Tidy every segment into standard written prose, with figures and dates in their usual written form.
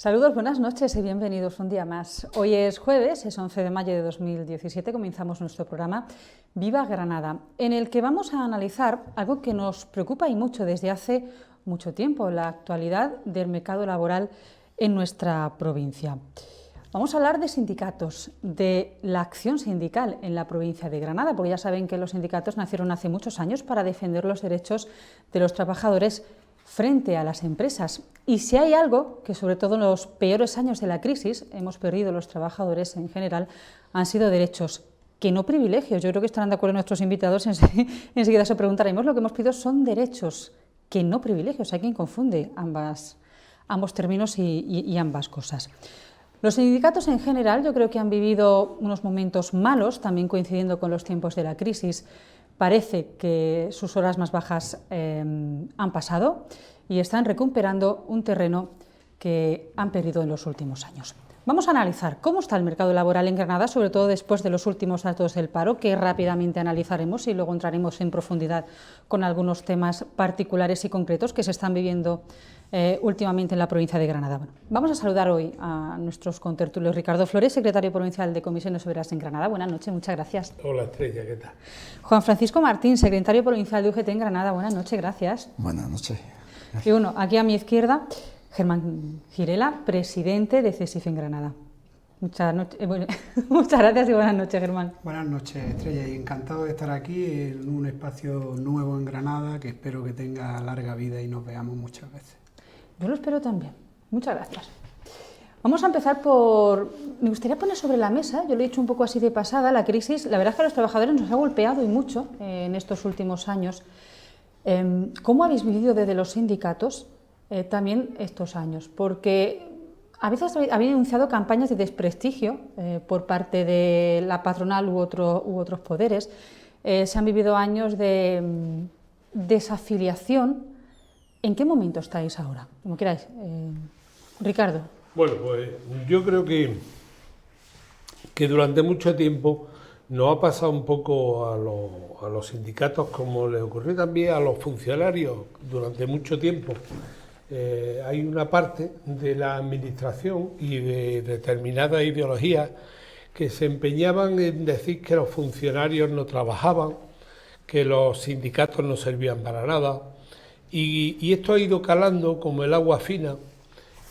Saludos, buenas noches y bienvenidos un día más. Hoy es jueves, es 11 de mayo de 2017, comenzamos nuestro programa Viva Granada, en el que vamos a analizar algo que nos preocupa y mucho desde hace mucho tiempo, la actualidad del mercado laboral en nuestra provincia. Vamos a hablar de sindicatos, de la acción sindical en la provincia de Granada, porque ya saben que los sindicatos nacieron hace muchos años para defender los derechos de los trabajadores frente a las empresas. Y si hay algo que, sobre todo en los peores años de la crisis, hemos perdido los trabajadores en general, han sido derechos, que no privilegios. Yo creo que estarán de acuerdo nuestros invitados, enseguida se preguntaremos. Lo que hemos pedido son derechos, que no privilegios. Hay quien confunde ambos términos y ambas cosas. Los sindicatos en general yo creo que han vivido unos momentos malos, también coincidiendo con los tiempos de la crisis. Parece que sus horas más bajas han pasado y están recuperando un terreno que han perdido en los últimos años. Vamos a analizar cómo está el mercado laboral en Granada, sobre todo después de los últimos datos del paro, que rápidamente analizaremos y luego entraremos en profundidad con algunos temas particulares y concretos que se están viviendo últimamente en la provincia de Granada. Bueno, vamos a saludar hoy a nuestros contertulios. Ricardo Flores, secretario provincial de Comisiones Obreras en Granada. Buenas noches, muchas gracias. Hola, Estrella, ¿qué tal? Juan Francisco Martín, secretario provincial de UGT en Granada. Buenas noches, gracias. Buenas noches. Y bueno, aquí a mi izquierda, Germán Girela, presidente de CESIF en Granada. Muchas gracias y buenas noches, Germán. Buenas noches, Estrella, y encantado de estar aquí en un espacio nuevo en Granada que espero que tenga larga vida y nos veamos muchas veces. Yo lo espero también. Muchas gracias. Vamos a empezar me gustaría poner sobre la mesa, yo lo he dicho un poco así de pasada, la crisis, la verdad es que a los trabajadores nos ha golpeado y mucho en estos últimos años. ¿Cómo habéis vivido desde los sindicatos también estos años? Porque a veces habéis denunciado campañas de desprestigio por parte de la patronal u otros poderes. Se han vivido años de desafiliación. ¿En qué momento estáis ahora? Como queráis. Ricardo. Bueno, pues yo creo que durante mucho tiempo nos ha pasado un poco a los sindicatos como le ocurrió también a los funcionarios durante mucho tiempo. Hay una parte de la administración y de determinadas ideologías que se empeñaban en decir que los funcionarios no trabajaban, que los sindicatos no servían para nada, y esto ha ido calando como el agua fina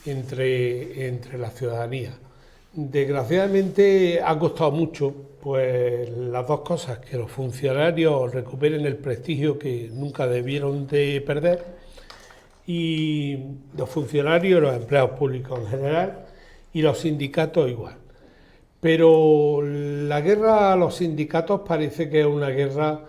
entre la ciudadanía. Desgraciadamente ha costado mucho, pues las dos cosas, que los funcionarios recuperen el prestigio que nunca debieron de perder, y los funcionarios, los empleados públicos en general, y los sindicatos igual. Pero la guerra a los sindicatos parece que es una guerra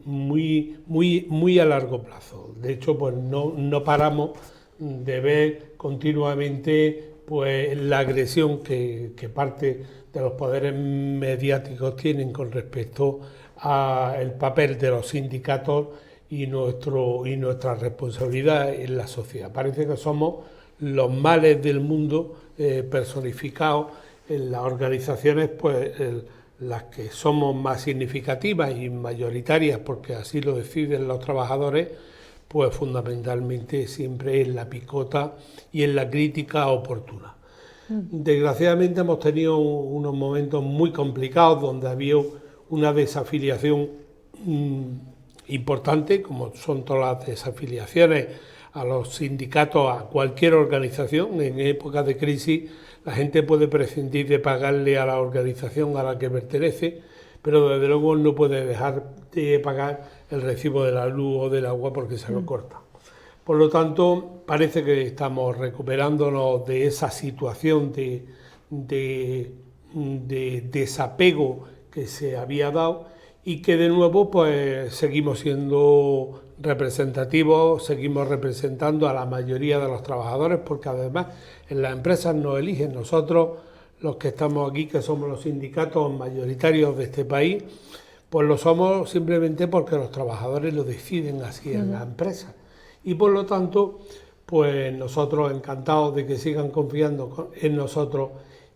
muy a largo plazo. De hecho, pues no paramos de ver continuamente pues la agresión que parte de los poderes mediáticos tienen con respecto al papel de los sindicatos y nuestra responsabilidad en la sociedad. Parece que somos los males del mundo personificados en las organizaciones, pues las que somos más significativas y mayoritarias, porque así lo deciden los trabajadores, pues fundamentalmente siempre en la picota y en la crítica oportuna. Desgraciadamente hemos tenido unos momentos muy complicados donde había una desafiliación importante, como son todas las desafiliaciones a los sindicatos, a cualquier organización. En épocas de crisis la gente puede prescindir de pagarle a la organización a la que pertenece, pero desde luego no puede dejar de pagar el recibo de la luz o del agua porque se lo corta. Por lo tanto, parece que estamos recuperándonos de esa situación de desapego que se había dado y que de nuevo pues seguimos siendo representativos, seguimos representando a la mayoría de los trabajadores, porque además en las empresas nos eligen. Nosotros, los que estamos aquí, que somos los sindicatos mayoritarios de este país, pues lo somos simplemente porque los trabajadores lo deciden así en las empresas. Y por lo tanto, pues nosotros encantados de que sigan confiando en nosotros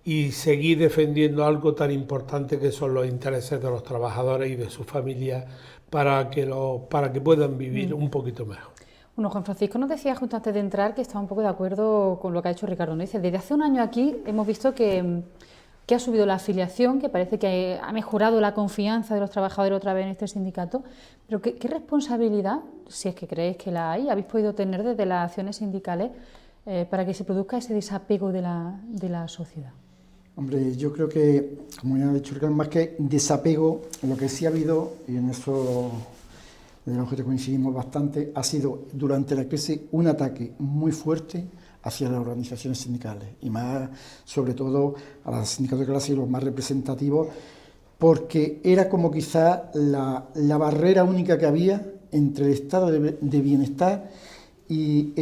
y seguir defendiendo algo tan importante que son los intereses de los trabajadores y de sus familias para que puedan vivir un poquito mejor. Bueno, Juan Francisco nos decía justo antes de entrar que estaba un poco de acuerdo con lo que ha hecho Ricardo. Nos dice, desde hace un año aquí hemos visto que ha subido la afiliación, que parece que ha mejorado la confianza de los trabajadores otra vez en este sindicato, pero ¿qué responsabilidad, si es que creéis que la hay, habéis podido tener desde las acciones sindicales para que se produzca ese desapego de la sociedad? Hombre, yo creo que, como ya ha dicho Ricardo, más que desapego, lo que sí ha habido, y en eso de lo que coincidimos bastante, ha sido durante la crisis un ataque muy fuerte hacia las organizaciones sindicales, y más sobre todo a los sindicatos de clase y los más representativos, porque era como quizá la barrera única que había entre el estado de bienestar y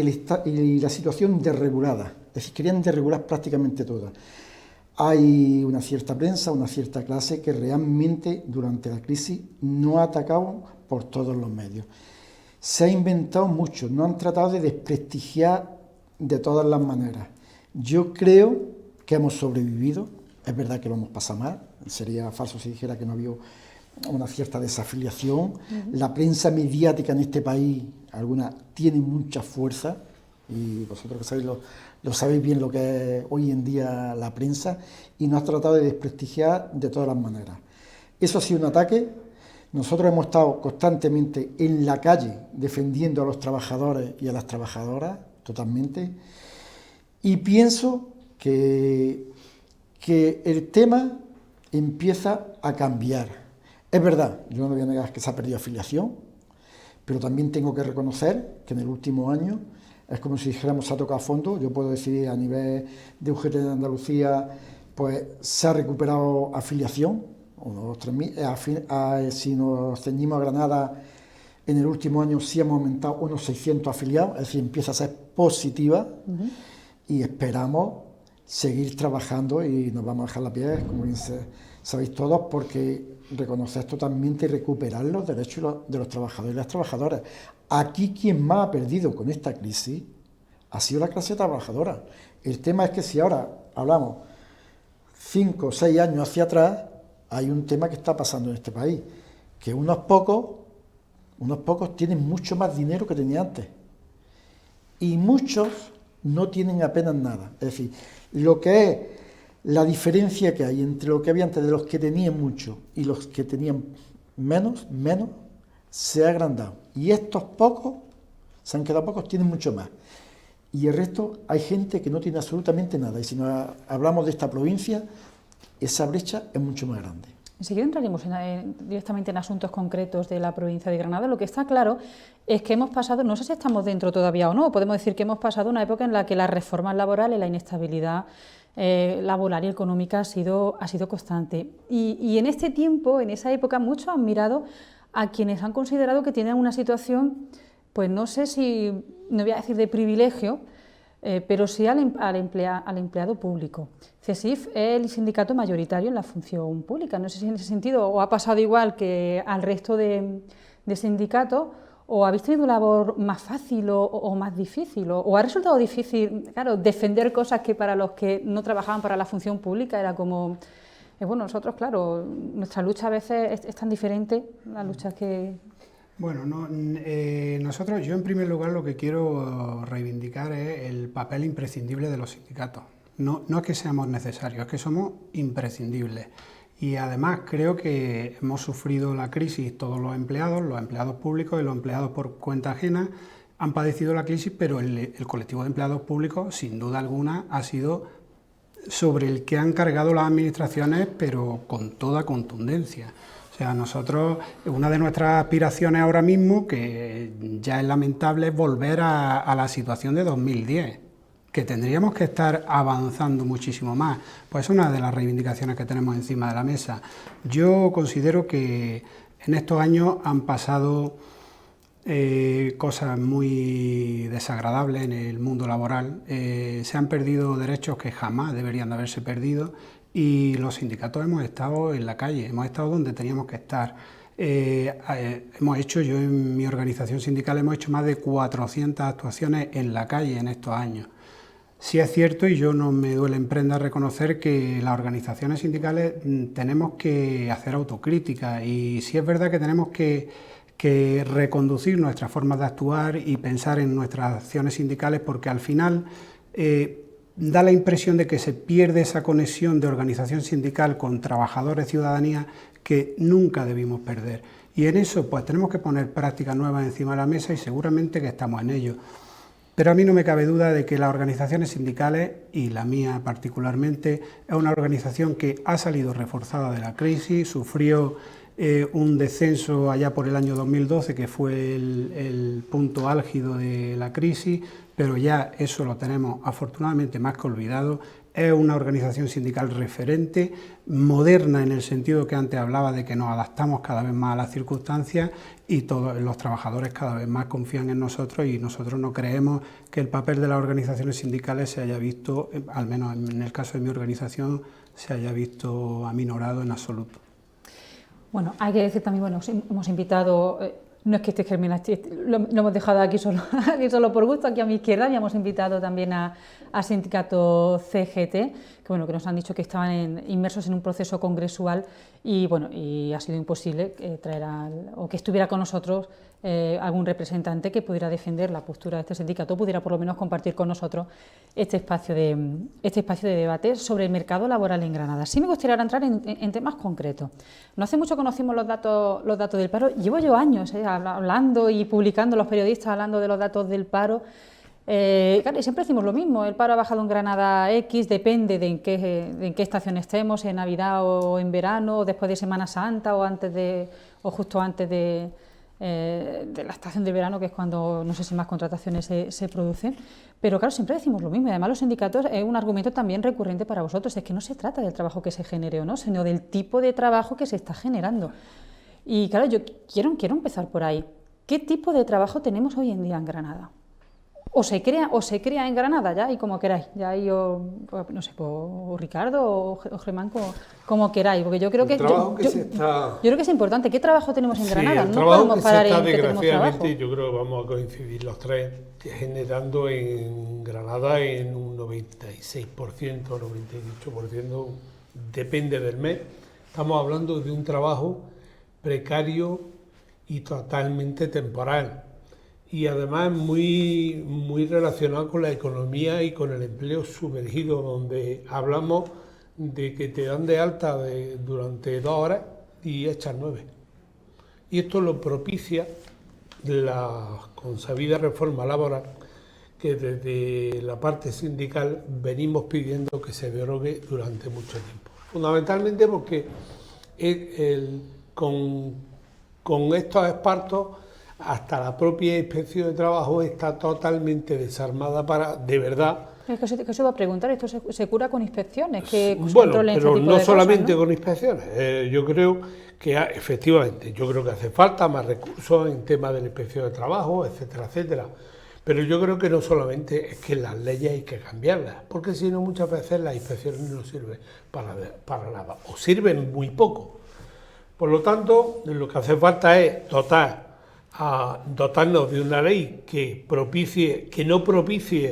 la situación desregulada. Es decir, querían desregular prácticamente todas. Hay una cierta prensa, una cierta clase que realmente durante la crisis no ha atacado por todos los medios. Se ha inventado mucho, no han tratado de desprestigiar de todas las maneras. Yo creo que hemos sobrevivido, es verdad que lo hemos pasado mal, sería falso si dijera que no había una cierta desafiliación. La prensa mediática en este país, alguna, tiene mucha fuerza, y vosotros que sabéis lo sabéis bien lo que es hoy en día la prensa, y nos ha tratado de desprestigiar de todas las maneras. Eso ha sido un ataque. Nosotros hemos estado constantemente en la calle defendiendo a los trabajadores y a las trabajadoras, totalmente, y pienso que el tema empieza a cambiar. Es verdad, yo no voy a negar que se ha perdido afiliación, pero también tengo que reconocer que en el último año es como si dijéramos se ha tocado a fondo. Yo puedo decir a nivel de UGT de Andalucía, pues se ha recuperado afiliación, unos 3.000, si nos ceñimos a Granada, en el último año sí hemos aumentado unos 600 afiliados, es decir, empieza a ser positiva, y esperamos seguir trabajando y nos vamos a dejar la piel, como bien sabéis todos, porque reconocer totalmente y recuperar los derechos de los trabajadores y las trabajadoras. Aquí quien más ha perdido con esta crisis ha sido la clase trabajadora. El tema es que si ahora hablamos 5 o 6 años hacia atrás, hay un tema que está pasando en este país, que unos pocos tienen mucho más dinero que tenían antes, y muchos no tienen apenas nada. Es decir, lo que es la diferencia que hay entre lo que había antes de los que tenían mucho y los que tenían menos, se ha agrandado. Y estos pocos, se han quedado pocos, tienen mucho más. Y el resto, hay gente que no tiene absolutamente nada. Y si nos hablamos de esta provincia, esa brecha es mucho más grande. Enseguida entraremos directamente en asuntos concretos de la provincia de Granada. Lo que está claro es que hemos pasado, no sé si estamos dentro todavía o no, podemos decir que hemos pasado una época en la que las reformas laborales y la inestabilidad laboral y económica ha sido constante. Y en este tiempo, en esa época, muchos han mirado a quienes han considerado que tienen una situación, pues no sé si, no voy a decir de privilegio, pero sí al empleado público. CESIF es el sindicato mayoritario en la función pública. No sé si en ese sentido o ha pasado igual que al resto de sindicatos, o habéis tenido labor más fácil o más difícil, o ha resultado difícil, claro, defender cosas que para los que no trabajaban para la función pública era como, bueno, nosotros, claro, nuestra lucha a veces es tan diferente, la lucha que... Bueno, nosotros, yo en primer lugar lo que quiero reivindicar es el papel imprescindible de los sindicatos. No es que seamos necesarios, es que somos imprescindibles. Y además creo que hemos sufrido la crisis todos los empleados públicos y los empleados por cuenta ajena han padecido la crisis, pero el colectivo de empleados públicos, sin duda alguna, ha sido sobre el que han cargado las administraciones, pero con toda contundencia. O sea, nosotros, una de nuestras aspiraciones ahora mismo, que ya es lamentable, es volver a la situación de 2010, que tendríamos que estar avanzando muchísimo más. Pues es una de las reivindicaciones que tenemos encima de la mesa. Yo considero que en estos años han pasado cosas muy desagradables en el mundo laboral. Se han perdido derechos que jamás deberían de haberse perdido, y los sindicatos hemos estado en la calle, hemos estado donde teníamos que estar. Yo en mi organización sindical hemos hecho más de 400 actuaciones en la calle en estos años. Sí es cierto, y yo no me duele en prenda reconocer que las organizaciones sindicales tenemos que hacer autocrítica, y sí es verdad que tenemos que que reconducir nuestras formas de actuar y pensar en nuestras acciones sindicales, porque al final da la impresión de que se pierde esa conexión de organización sindical con trabajadores, ciudadanía, que nunca debimos perder. Y en eso pues tenemos que poner prácticas nuevas encima de la mesa y seguramente que estamos en ello. Pero a mí no me cabe duda de que las organizaciones sindicales, y la mía particularmente, es una organización que ha salido reforzada de la crisis, sufrió un descenso allá por el año 2012, que fue el punto álgido de la crisis, pero ya eso lo tenemos afortunadamente más que olvidado. Es una organización sindical referente, moderna en el sentido que antes hablaba de que nos adaptamos cada vez más a las circunstancias y todos los trabajadores cada vez más confían en nosotros y nosotros no creemos que el papel de las organizaciones sindicales se haya visto, al menos en el caso de mi organización, se haya visto aminorado en absoluto. Bueno, hay que decir también, bueno, hemos invitado, no es que esté Germina, lo hemos dejado aquí solo por gusto, aquí a mi izquierda, y hemos invitado también a Sindicato CGT, que bueno, que nos han dicho que estaban inmersos en un proceso congresual y bueno, y ha sido imposible traer o que estuviera con nosotros algún representante que pudiera defender la postura de este sindicato, pudiera por lo menos compartir con nosotros este espacio de debate sobre el mercado laboral en Granada. Sí me gustaría ahora entrar en temas concretos. No hace mucho conocimos los datos del paro. Llevo yo años hablando y publicando, los periodistas hablando de los datos del paro. Claro, y siempre decimos lo mismo, el paro ha bajado en Granada X, depende de en qué estación estemos, en Navidad o en verano, o después de Semana Santa o justo antes de la estación de verano, que es cuando no sé si más contrataciones se producen, pero claro, siempre decimos lo mismo y además los sindicatos es un argumento también recurrente para vosotros, es que no se trata del trabajo que se genere o no, sino del tipo de trabajo que se está generando. Y claro, yo quiero empezar por ahí. ¿Qué tipo de trabajo tenemos hoy en día en Granada? O se crea en Granada ya, y como queráis, ya yo, no sé, o Ricardo o Germán, como queráis, porque yo creo que yo creo que es importante. ¿Qué trabajo tenemos en Granada? El no podemos parar en que tenemos desgraciadamente, trabajo. yo creo que vamos a coincidir los tres, generando en Granada en un 96%, 98%, depende del mes. Estamos hablando de un trabajo precario y totalmente temporal. Y además muy relacionado con la economía y con el empleo sumergido, donde hablamos de que te dan de alta durante 2 horas y echas 9. Y esto lo propicia la consabida reforma laboral que desde la parte sindical venimos pidiendo que se derogue durante mucho tiempo. Fundamentalmente porque con estos espartos hasta la propia inspección de trabajo está totalmente desarmada para, de verdad... Es que se iba a preguntar, ¿esto se cura con inspecciones? Que bueno, pero este tipo no de solamente cosas, ¿no? con inspecciones. Yo creo que efectivamente, yo creo que hace falta más recursos en temas de la inspección de trabajo, etcétera, etcétera. Pero yo creo que no solamente es que las leyes hay que cambiarlas, porque si no muchas veces las inspecciones no sirven para nada, o sirven muy poco. Por lo tanto, lo que hace falta es dotarnos de una ley que no propicie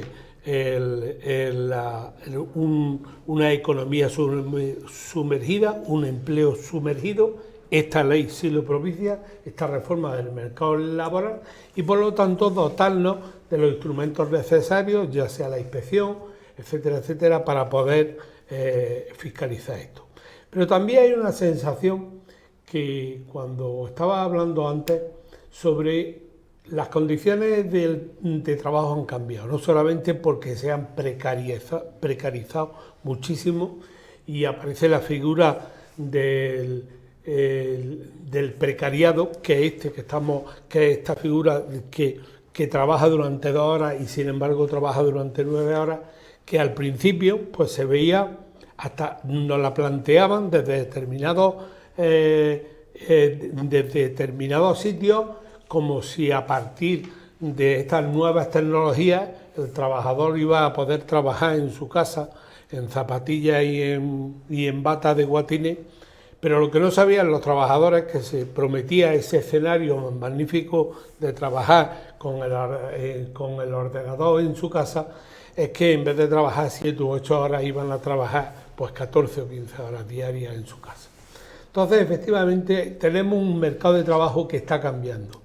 una economía sumergida, un empleo sumergido. Esta ley sí lo propicia, esta reforma del mercado laboral, y por lo tanto dotarnos de los instrumentos necesarios, ya sea la inspección, etcétera, etcétera, para poder fiscalizar esto. Pero también hay una sensación que cuando estaba hablando antes sobre las condiciones de trabajo han cambiado, no solamente porque se han precarizado muchísimo y aparece la figura del precariado, que es esta figura que trabaja durante 2 horas y sin embargo trabaja durante 9 horas, que al principio pues se veía, hasta nos la planteaban desde determinados sitios, como si a partir de estas nuevas tecnologías el trabajador iba a poder trabajar en su casa en zapatillas y en bata de guatines, pero lo que no sabían los trabajadores es que se prometía ese escenario magnífico de trabajar con el ordenador en su casa, es que en vez de trabajar 7 u 8 horas iban a trabajar pues 14 o 15 horas diarias en su casa. Entonces, efectivamente, tenemos un mercado de trabajo que está cambiando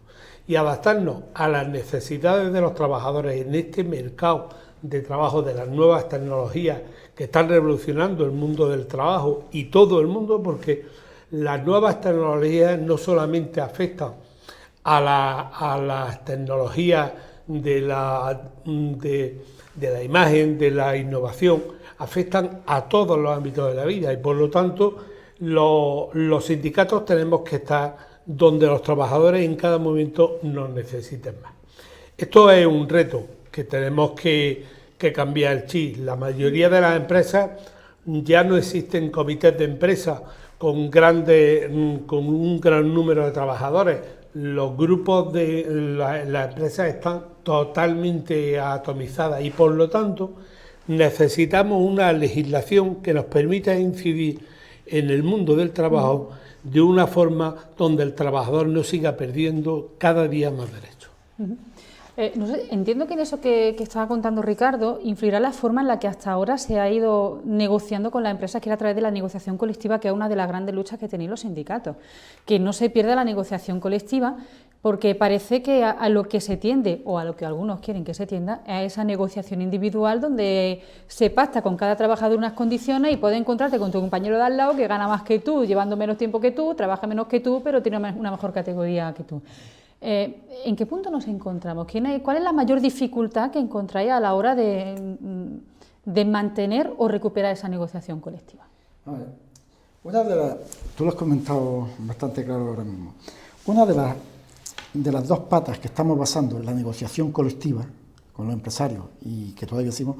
y adaptarnos a las necesidades de los trabajadores en este mercado de trabajo de las nuevas tecnologías que están revolucionando el mundo del trabajo y todo el mundo, porque las nuevas tecnologías no solamente afectan a las tecnologías de la imagen, de la innovación, afectan a todos los ámbitos de la vida y por lo tanto los sindicatos tenemos que estar donde los trabajadores en cada momento nos necesiten más. Esto es un reto que tenemos que cambiar el chip. La mayoría de las empresas ya no existen comités de empresas con un gran número de trabajadores. Los grupos de las empresas están totalmente atomizadas y por lo tanto necesitamos una legislación que nos permita incidir en el mundo del trabajo de una forma donde el trabajador no siga perdiendo cada día más derechos. No sé, entiendo que en eso que estaba contando Ricardo influirá la forma en la que hasta ahora se ha ido negociando con las empresas, que era a través de la negociación colectiva, que es una de las grandes luchas que tenéis los sindicatos. Que no se pierda la negociación colectiva, porque parece que a lo que se tiende, o a lo que algunos quieren que se tienda, es a esa negociación individual donde se pacta con cada trabajador unas condiciones y puedes encontrarte con tu compañero de al lado que gana más que tú, llevando menos tiempo que tú, trabaja menos que tú, pero tiene una mejor categoría que tú. ¿En qué punto nos encontramos? ¿Cuál es la mayor dificultad que encontráis a la hora de mantener o recuperar esa negociación colectiva? A ver, tú lo has comentado bastante claro ahora mismo. Una de las dos patas que estamos basando en la negociación colectiva con los empresarios y que todavía seguimos,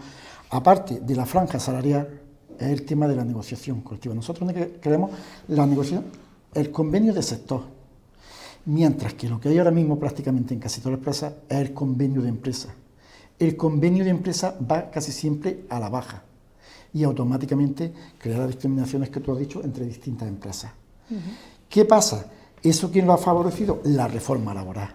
aparte de la franja salarial, es el tema de la negociación colectiva. Nosotros queremos la negociación, el convenio de sector. Mientras que lo que hay ahora mismo prácticamente en casi todas las empresas es el convenio de empresa. El convenio de empresa va casi siempre a la baja y automáticamente crea las discriminaciones que tú has dicho entre distintas empresas. ¿Qué pasa? ¿Eso quién lo ha favorecido? La reforma laboral.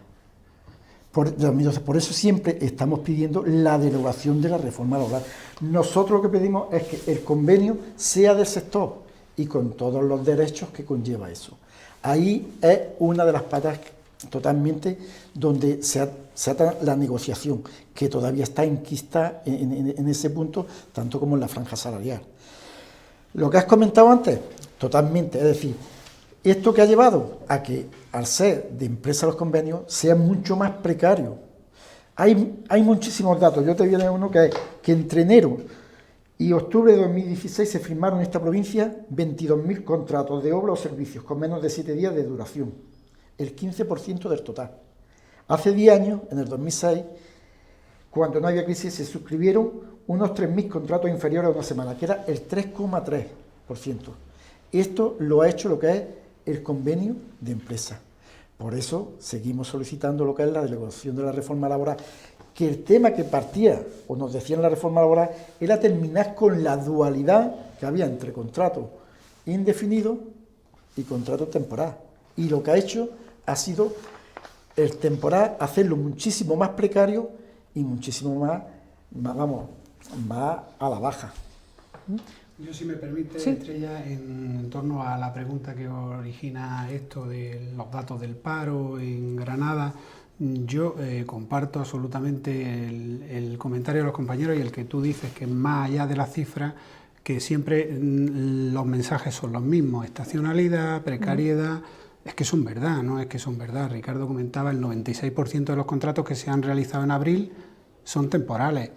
Por eso siempre estamos pidiendo la derogación de la reforma laboral. Nosotros lo que pedimos es que el convenio sea del sector y con todos los derechos que conlleva eso. Ahí es una de las patas totalmente donde se ata la negociación, que todavía está enquistada en ese punto, tanto como en la franja salarial. Lo que has comentado antes, totalmente, es decir, esto que ha llevado a que, al ser de empresa los convenios, sean mucho más precarios. Hay muchísimos datos, yo te voy a dar uno que es que entre enero y octubre de 2016 se firmaron en esta provincia 22.000 contratos de obra o servicios con menos de 7 días de duración, el 15% del total. Hace 10 años, en el 2006, cuando no había crisis, se suscribieron unos 3.000 contratos inferiores a una semana, que era el 3,3%. Esto lo ha hecho lo que es el convenio de empresa. Por eso seguimos solicitando lo que es la derogación de la reforma laboral, que el tema que partía, o nos decían la reforma laboral, era terminar con la dualidad que había entre contrato indefinido y contrato temporal. Y lo que ha hecho ha sido el temporal hacerlo muchísimo más precario y muchísimo más a la baja. Yo, si me permite, sí. Estrella, en torno a la pregunta que origina esto de los datos del paro en Granada, yo comparto absolutamente el comentario de los compañeros y el que tú dices, que más allá de las cifras, que siempre los mensajes son los mismos: estacionalidad, precariedad. Es que son verdad, ¿no? Es que son verdad. Ricardo comentaba, el 96% de los contratos que se han realizado en abril son temporales.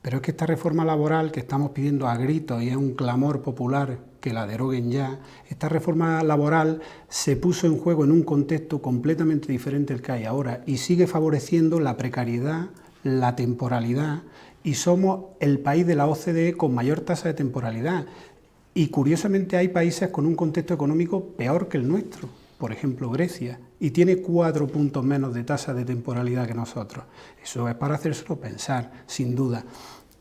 Pero es que esta reforma laboral que estamos pidiendo a gritos, y es un clamor popular que la deroguen ya, esta reforma laboral se puso en juego en un contexto completamente diferente al que hay ahora y sigue favoreciendo la precariedad, la temporalidad, y somos el país de la OCDE con mayor tasa de temporalidad. Y curiosamente hay países con un contexto económico peor que el nuestro, por ejemplo Grecia, y tiene 4 puntos menos de tasa de temporalidad que nosotros. Eso es para hacérselo pensar, sin duda.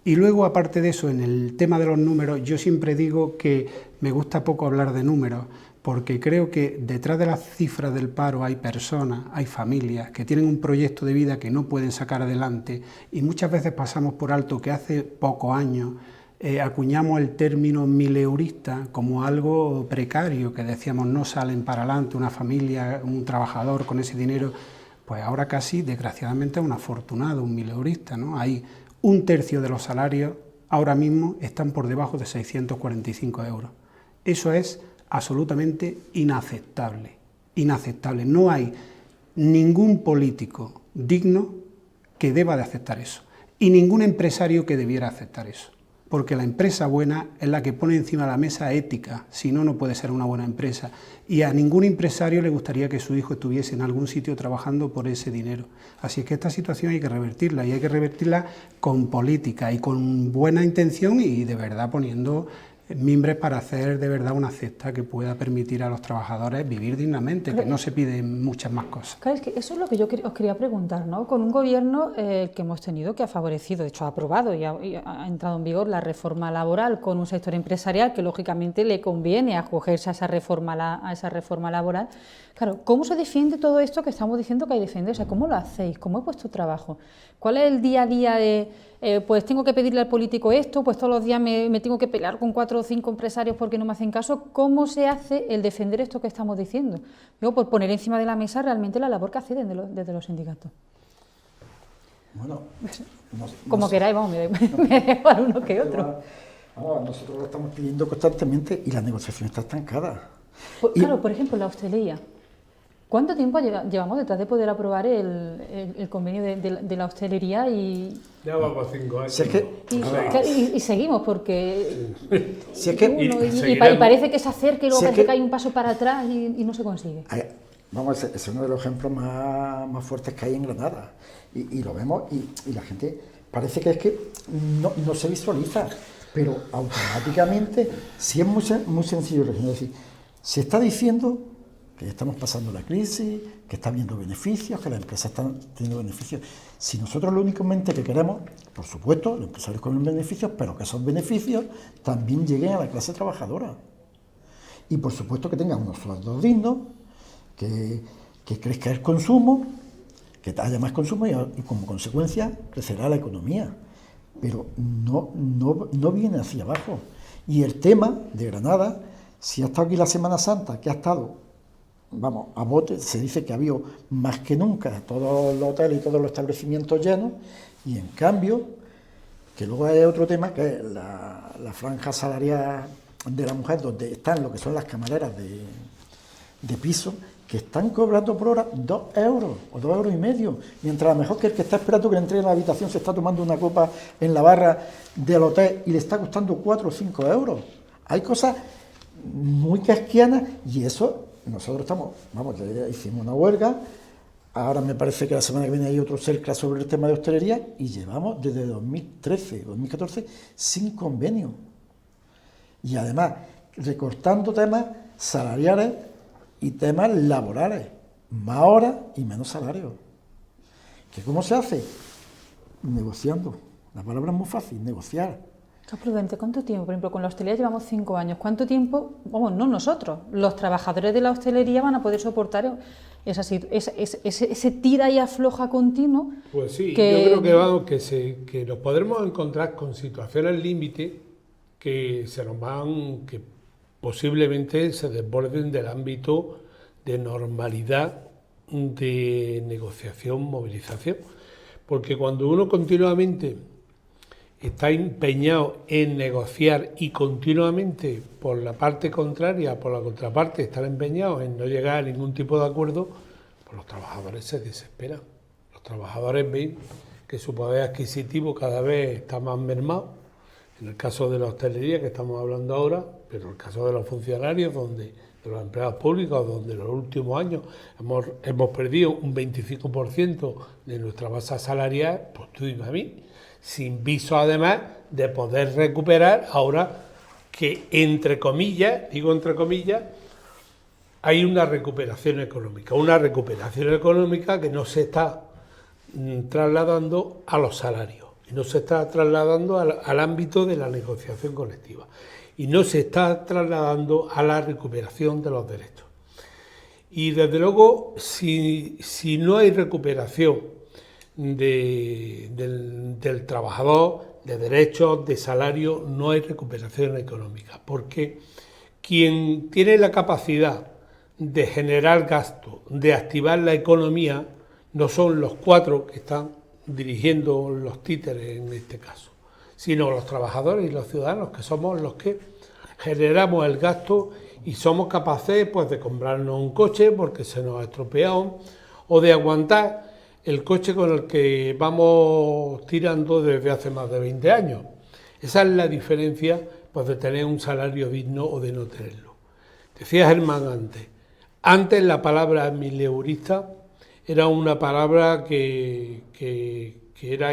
Y luego, aparte de eso, en el tema de los números, yo siempre digo que me gusta poco hablar de números, porque creo que detrás de las cifras del paro hay personas, hay familias que tienen un proyecto de vida que no pueden sacar adelante, y muchas veces pasamos por alto que hace pocos años acuñamos el término mileurista como algo precario, que decíamos no salen para adelante una familia, un trabajador con ese dinero, pues ahora casi, desgraciadamente, es un afortunado, un mileurista, ¿no? Hay un tercio de los salarios ahora mismo están por debajo de 645 euros. Eso es absolutamente inaceptable, inaceptable. No hay ningún político digno que deba de aceptar eso y ningún empresario que debiera aceptar eso. Porque la empresa buena es la que pone encima de la mesa ética, si no, no puede ser una buena empresa. Y a ningún empresario le gustaría que su hijo estuviese en algún sitio trabajando por ese dinero. Así es que esta situación hay que revertirla, y hay que revertirla con política y con buena intención y de verdad poniendo mimbres para hacer de verdad una cesta que pueda permitir a los trabajadores vivir dignamente, que no se piden muchas más cosas. Claro, es que eso es lo que yo os quería preguntar, ¿no? Con un gobierno que hemos tenido, que ha favorecido, de hecho ha aprobado y ha entrado en vigor la reforma laboral, con un sector empresarial que lógicamente le conviene acogerse a esa reforma laboral. Claro, ¿cómo se defiende todo esto que estamos diciendo que hay que defender? O sea, ¿cómo lo hacéis? ¿Cómo es vuestro trabajo? ¿Cuál es el día a día de, pues tengo que pedirle al político esto, pues todos los días me tengo que pelear con 4 o 5 empresarios porque no me hacen caso? ¿Cómo se hace el defender esto que estamos diciendo? Digo, por poner encima de la mesa realmente la labor que hacen desde los sindicatos. Bueno, como queráis, vamos, me dejo a uno que otro. Nosotros lo estamos pidiendo constantemente y la negociación está estancada. Pues, claro, por ejemplo, la hostelería. ¿Cuánto tiempo llevamos detrás de poder aprobar el convenio de la hostelería? Ya va por 5 años. Si es que, y seguimos, porque si es que, y parece que se acerca y luego parece que hay un paso para atrás y no se consigue. Vamos, ese es uno de los ejemplos más fuertes que hay en Granada. Y lo vemos y la gente parece que es que no se visualiza, pero automáticamente sí es muy sencillo. Es decir, se está diciendo que estamos pasando la crisis, que está habiendo beneficios, que las empresas están teniendo beneficios. Si nosotros lo únicamente que queremos, por supuesto, los empresarios con beneficios, pero que esos beneficios también lleguen a la clase trabajadora. Y por supuesto que tengan unos sueldos dignos, que crezca el consumo, que haya más consumo y como consecuencia crecerá la economía. Pero no viene hacia abajo. Y el tema de Granada, si ha estado aquí la Semana Santa, que ha estado, vamos, a bote, se dice que ha habido más que nunca todos los hoteles y todos los establecimientos llenos, y en cambio, que luego hay otro tema, que es la franja salarial de la mujer, donde están lo que son las camareras de piso, que están cobrando por hora 2 euros o 2,5 euros, mientras a lo mejor que el que está esperando que le entreguen a la habitación se está tomando una copa en la barra del hotel y le está costando 4 o 5 euros. Hay cosas muy casquianas y eso nosotros ya hicimos una huelga, ahora me parece que la semana que viene hay otro cerca sobre el tema de hostelería y llevamos desde 2013, 2014 sin convenio. Y además recortando temas salariales y temas laborales, más horas y menos salario. ¿Que cómo se hace? Negociando. La palabra es muy fácil, negociar. Prudente, ¿cuánto tiempo? Por ejemplo, con la hostelería llevamos 5 años. ¿Cuánto tiempo, vamos, no nosotros, los trabajadores de la hostelería van a poder soportar ese tira y afloja continuo? Pues sí, yo creo que nos podremos encontrar con situaciones límite que posiblemente se desborden del ámbito de normalidad de negociación, movilización. Porque cuando uno continuamente está empeñado en negociar y continuamente por la parte contraria, por la contraparte, están empeñados en no llegar a ningún tipo de acuerdo, pues los trabajadores se desesperan. Los trabajadores ven que su poder adquisitivo cada vez está más mermado, en el caso de la hostelería que estamos hablando ahora, pero en el caso de los funcionarios, de los empleados públicos, donde en los últimos años hemos perdido un 25% de nuestra masa salarial, pues tú dime a mí, sin viso además de poder recuperar ahora que entre comillas, hay una recuperación económica que no se está trasladando a los salarios, y no se está trasladando al ámbito de la negociación colectiva, y no se está trasladando a la recuperación de los derechos. Y desde luego, si no hay recuperación del trabajador, de derechos, de salario, no hay recuperación económica, porque quien tiene la capacidad de generar gasto, de activar la economía, no son los 4 que están dirigiendo los títeres en este caso, sino los trabajadores y los ciudadanos, que somos los que generamos el gasto y somos capaces pues de comprarnos un coche porque se nos ha estropeado, o de aguantar el coche con el que vamos tirando desde hace más de 20 años. Esa es la diferencia pues de tener un salario digno o de no tenerlo. Decía Germán antes la palabra mileurista era una palabra que era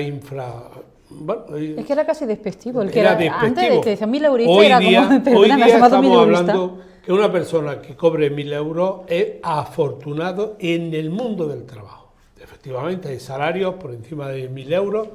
Bueno, es que era casi despectivo. El que era era despectivo. Antes de que decían 1.000 euros, Hoy era día, como, perdona, hoy día estamos mileurista. hablando que una persona que cobre 1.000 euros es afortunado en el mundo del trabajo. Efectivamente, hay salarios por encima de 1.000 euros,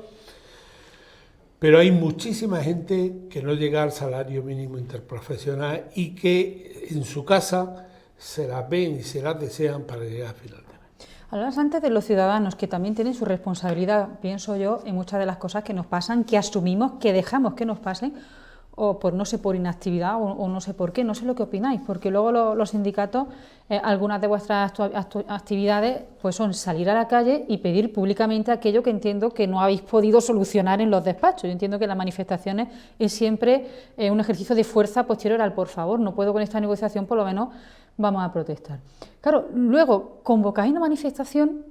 pero hay muchísima gente que no llega al salario mínimo interprofesional y que en su casa se las ven y se las desean para llegar a final de mes. Hablabas antes de los ciudadanos, que también tienen su responsabilidad, pienso yo, en muchas de las cosas que nos pasan, que asumimos, que dejamos que nos pasen, o por no sé, por inactividad, o no sé por qué, no sé lo que opináis, porque luego los sindicatos, algunas de vuestras actividades pues son salir a la calle y pedir públicamente aquello que entiendo que no habéis podido solucionar en los despachos. Yo entiendo que las manifestaciones es siempre un ejercicio de fuerza posterior al por favor, no puedo con esta negociación, por lo menos vamos a protestar. Claro, luego convocáis una manifestación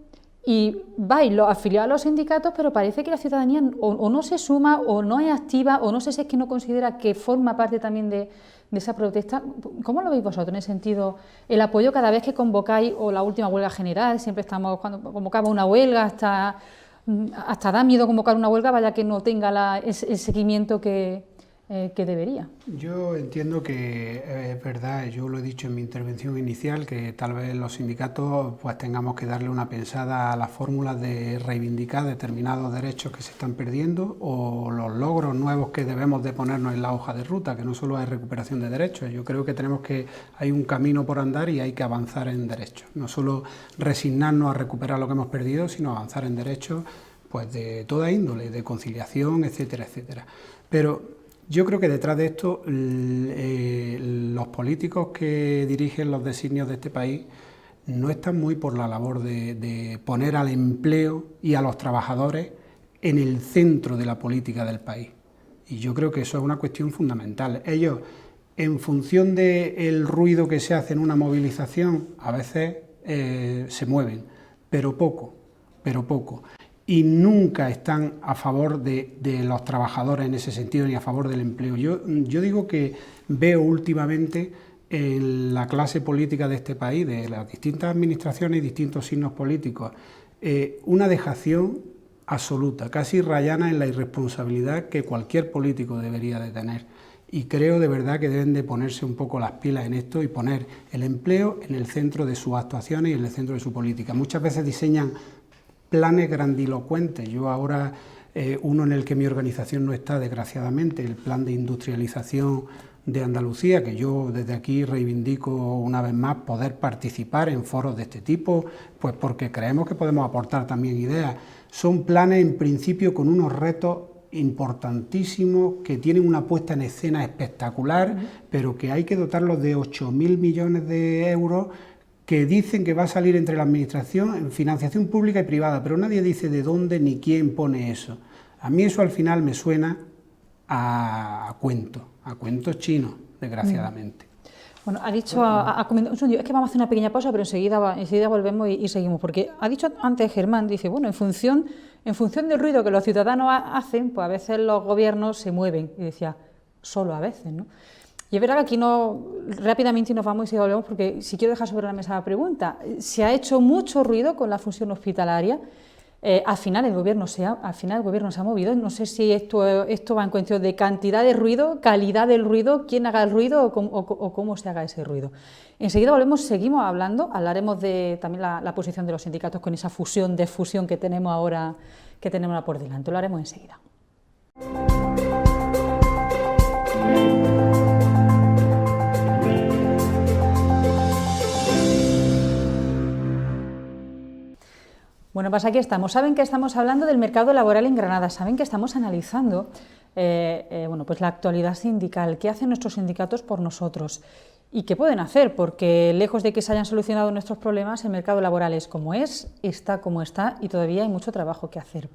y vais los afiliados a los sindicatos, pero parece que la ciudadanía o no se suma, o no es activa, o no sé si es que no considera que forma parte también de esa protesta. ¿Cómo lo veis vosotros en ese sentido? El apoyo cada vez que convocáis, o la última huelga general, siempre estamos, cuando convocamos una huelga, hasta da miedo convocar una huelga, vaya que no tenga el seguimiento que debería. Yo entiendo que es verdad, yo lo he dicho en mi intervención inicial, que tal vez los sindicatos pues tengamos que darle una pensada a las fórmulas de reivindicar determinados derechos que se están perdiendo o los logros nuevos que debemos de ponernos en la hoja de ruta, que no solo hay recuperación de derechos. Yo creo que hay un camino por andar y hay que avanzar en derechos, no solo resignarnos a recuperar lo que hemos perdido, sino avanzar en derechos pues de toda índole, de conciliación, etcétera, etcétera. Pero yo creo que detrás de esto los políticos que dirigen los designios de este país no están muy por la labor de poner al empleo y a los trabajadores en el centro de la política del país. Y yo creo que eso es una cuestión fundamental. Ellos, en función del ruido que se hace en una movilización, a veces se mueven, pero poco. Y nunca están a favor de los trabajadores en ese sentido, ni a favor del empleo. Yo digo que veo últimamente en la clase política de este país, de las distintas administraciones y distintos signos políticos, una dejación absoluta, casi rayana en la irresponsabilidad que cualquier político debería de tener. Y creo de verdad que deben de ponerse un poco las pilas en esto y poner el empleo en el centro de sus actuaciones y en el centro de su política. Muchas veces diseñan planes grandilocuentes. Yo ahora, uno en el que mi organización no está, desgraciadamente, el plan de industrialización de Andalucía, que yo desde aquí reivindico una vez más poder participar en foros de este tipo, pues porque creemos que podemos aportar también ideas. Son planes en principio con unos retos importantísimos, que tienen una puesta en escena espectacular, pero que hay que dotarlos de 8.000 millones de euros que dicen que va a salir entre la administración en financiación pública y privada, pero nadie dice de dónde ni quién pone eso. A mí eso al final me suena a cuentos chinos, desgraciadamente. Bueno, ha dicho, es que vamos a hacer una pequeña pausa, pero enseguida volvemos y seguimos, porque ha dicho antes Germán, dice, bueno, en función del ruido que los ciudadanos hacen, pues a veces los gobiernos se mueven, y decía, solo a veces, ¿no? Y es verdad que aquí rápidamente nos vamos y volvemos, porque si quiero dejar sobre la mesa la pregunta, se ha hecho mucho ruido con la fusión hospitalaria, al final el gobierno se ha movido, no sé si esto va en cuestión de cantidad de ruido, calidad del ruido, quién haga el ruido o cómo se haga ese ruido. Enseguida seguimos hablando, hablaremos de también la posición de los sindicatos con esa fusión que tenemos ahora por delante, lo haremos enseguida. Bueno, pues aquí estamos. Saben que estamos hablando del mercado laboral en Granada, saben que estamos analizando bueno, pues la actualidad sindical, qué hacen nuestros sindicatos por nosotros y qué pueden hacer, porque lejos de que se hayan solucionado nuestros problemas, el mercado laboral es como es, está como está y todavía hay mucho trabajo que hacer.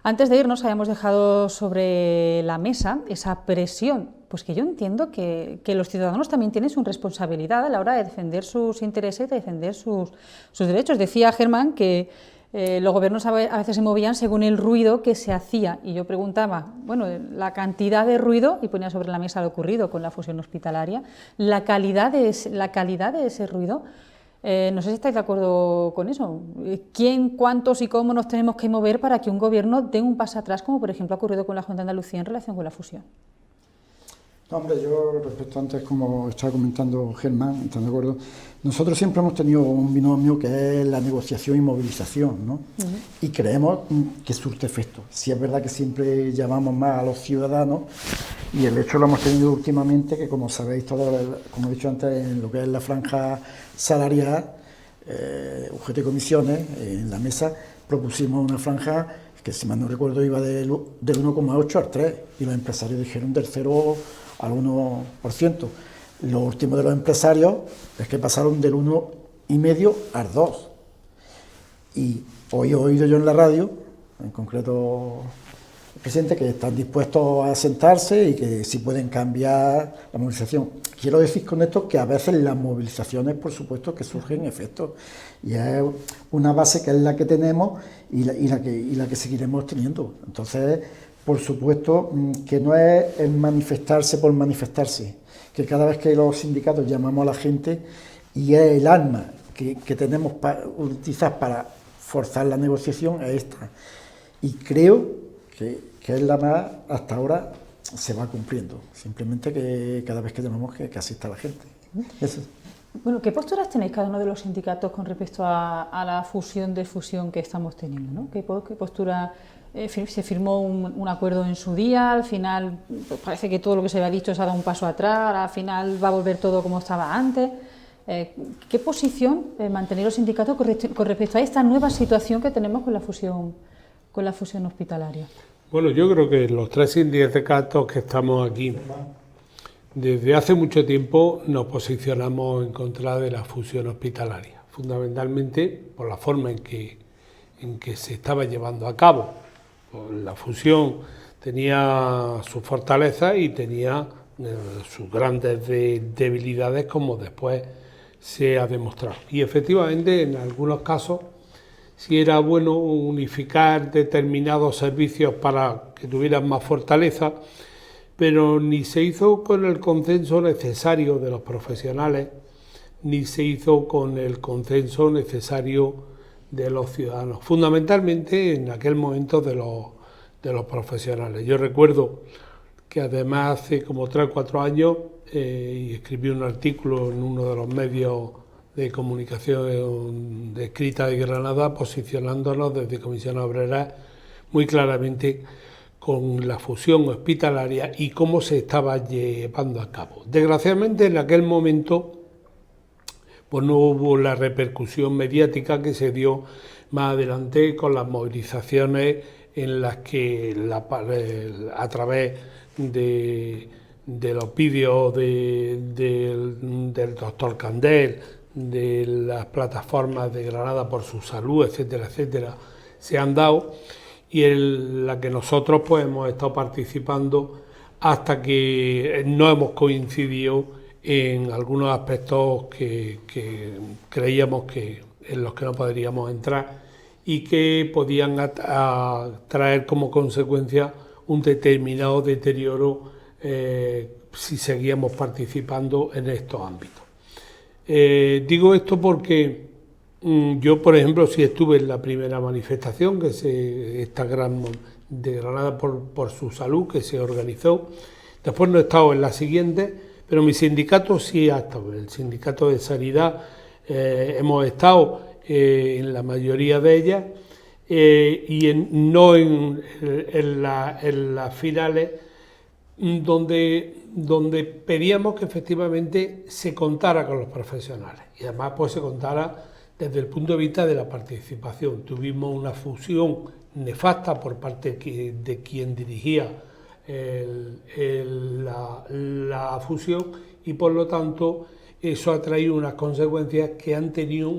Antes de irnos, habíamos dejado sobre la mesa esa presión, pues que yo entiendo que los ciudadanos también tienen su responsabilidad a la hora de defender sus intereses y de defender sus derechos. Decía Germán que los gobiernos a veces se movían según el ruido que se hacía, y yo preguntaba, bueno, la cantidad de ruido, y ponía sobre la mesa lo ocurrido con la fusión hospitalaria, la calidad de ese ruido. No sé si estáis de acuerdo con eso. ¿Quién, cuántos y cómo nos tenemos que mover para que un gobierno dé un paso atrás, como por ejemplo ha ocurrido con la Junta de Andalucía en relación con la fusión? No, hombre, yo respecto antes, como estaba comentando Germán, ¿están de acuerdo? Nosotros siempre hemos tenido un binomio que es la negociación y movilización, ¿no? Y creemos que surte efecto. Sí es verdad que siempre llamamos más a los ciudadanos, y el hecho lo hemos tenido últimamente, que como sabéis todos, como he dicho antes, en lo que es la franja salarial, UGT Comisiones, en la mesa propusimos una franja que, si mal no recuerdo, iba del 1,8 al 3, y los empresarios dijeron del 0 al 1%. Lo último de los empresarios es que pasaron del 1,5 al 2. Y hoy he oído yo en la radio, en concreto el presidente, que están dispuestos a sentarse y que si pueden cambiar la movilización. Quiero decir con esto que a veces las movilizaciones, por supuesto, que surgen efectos, y es una base que es la que tenemos y la que seguiremos teniendo. Entonces, por supuesto, que no es el manifestarse por manifestarse, que cada vez que los sindicatos llamamos a la gente, y es el arma que tenemos para utilizar para forzar la negociación, es esta. Y creo que es la más, hasta ahora se va cumpliendo, simplemente que cada vez que llamamos que asista la gente. Eso. Bueno, ¿qué posturas tenéis cada uno de los sindicatos con respecto a la fusión que estamos teniendo, ¿no? ¿Qué postura? Se firmó un acuerdo en su día, al final pues parece que todo lo que se había dicho se ha dado un paso atrás, al final va a volver todo como estaba antes. ¿Qué posición mantener los sindicatos con respecto a esta nueva situación que tenemos con la fusión hospitalaria? Bueno, yo creo que los tres sindicatos que estamos aquí, desde hace mucho tiempo nos posicionamos en contra de la fusión hospitalaria, fundamentalmente por la forma en que se estaba llevando a cabo. La fusión tenía sus fortalezas y tenía sus grandes debilidades, como después se ha demostrado. Y efectivamente, en algunos casos, sí era bueno unificar determinados servicios para que tuvieran más fortaleza, pero ni se hizo con el consenso necesario de los profesionales, ni se hizo con el consenso necesario de los ciudadanos, fundamentalmente en aquel momento de los profesionales. Yo recuerdo que además hace como 3 o 4 años escribí un artículo en uno de los medios de comunicación de escrita de Granada, posicionándonos desde Comisión Obrera muy claramente con la fusión hospitalaria y cómo se estaba llevando a cabo. Desgraciadamente, en aquel momento pues no hubo la repercusión mediática que se dio más adelante con las movilizaciones en las que a través de los vídeos del doctor Candel, de las plataformas de Granada por su salud, etcétera, etcétera, se han dado, y en la que nosotros pues hemos estado participando hasta que no hemos coincidido en algunos aspectos que creíamos que en los que no podríamos entrar y que podían traer como consecuencia un determinado deterioro si seguíamos participando en estos ámbitos. Digo esto porque yo, por ejemplo, sí estuve en la primera manifestación, esta gran de Granada por su salud, que se organizó. Después no he estado en la siguiente, pero mi sindicato sí ha estado. El sindicato de Sanidad hemos estado en la mayoría de ellas y no en las finales, donde pedíamos que efectivamente se contara con los profesionales y además pues se contara desde el punto de vista de la participación. Tuvimos una fusión nefasta por parte de quien dirigía la fusión, y por lo tanto eso ha traído unas consecuencias que han tenido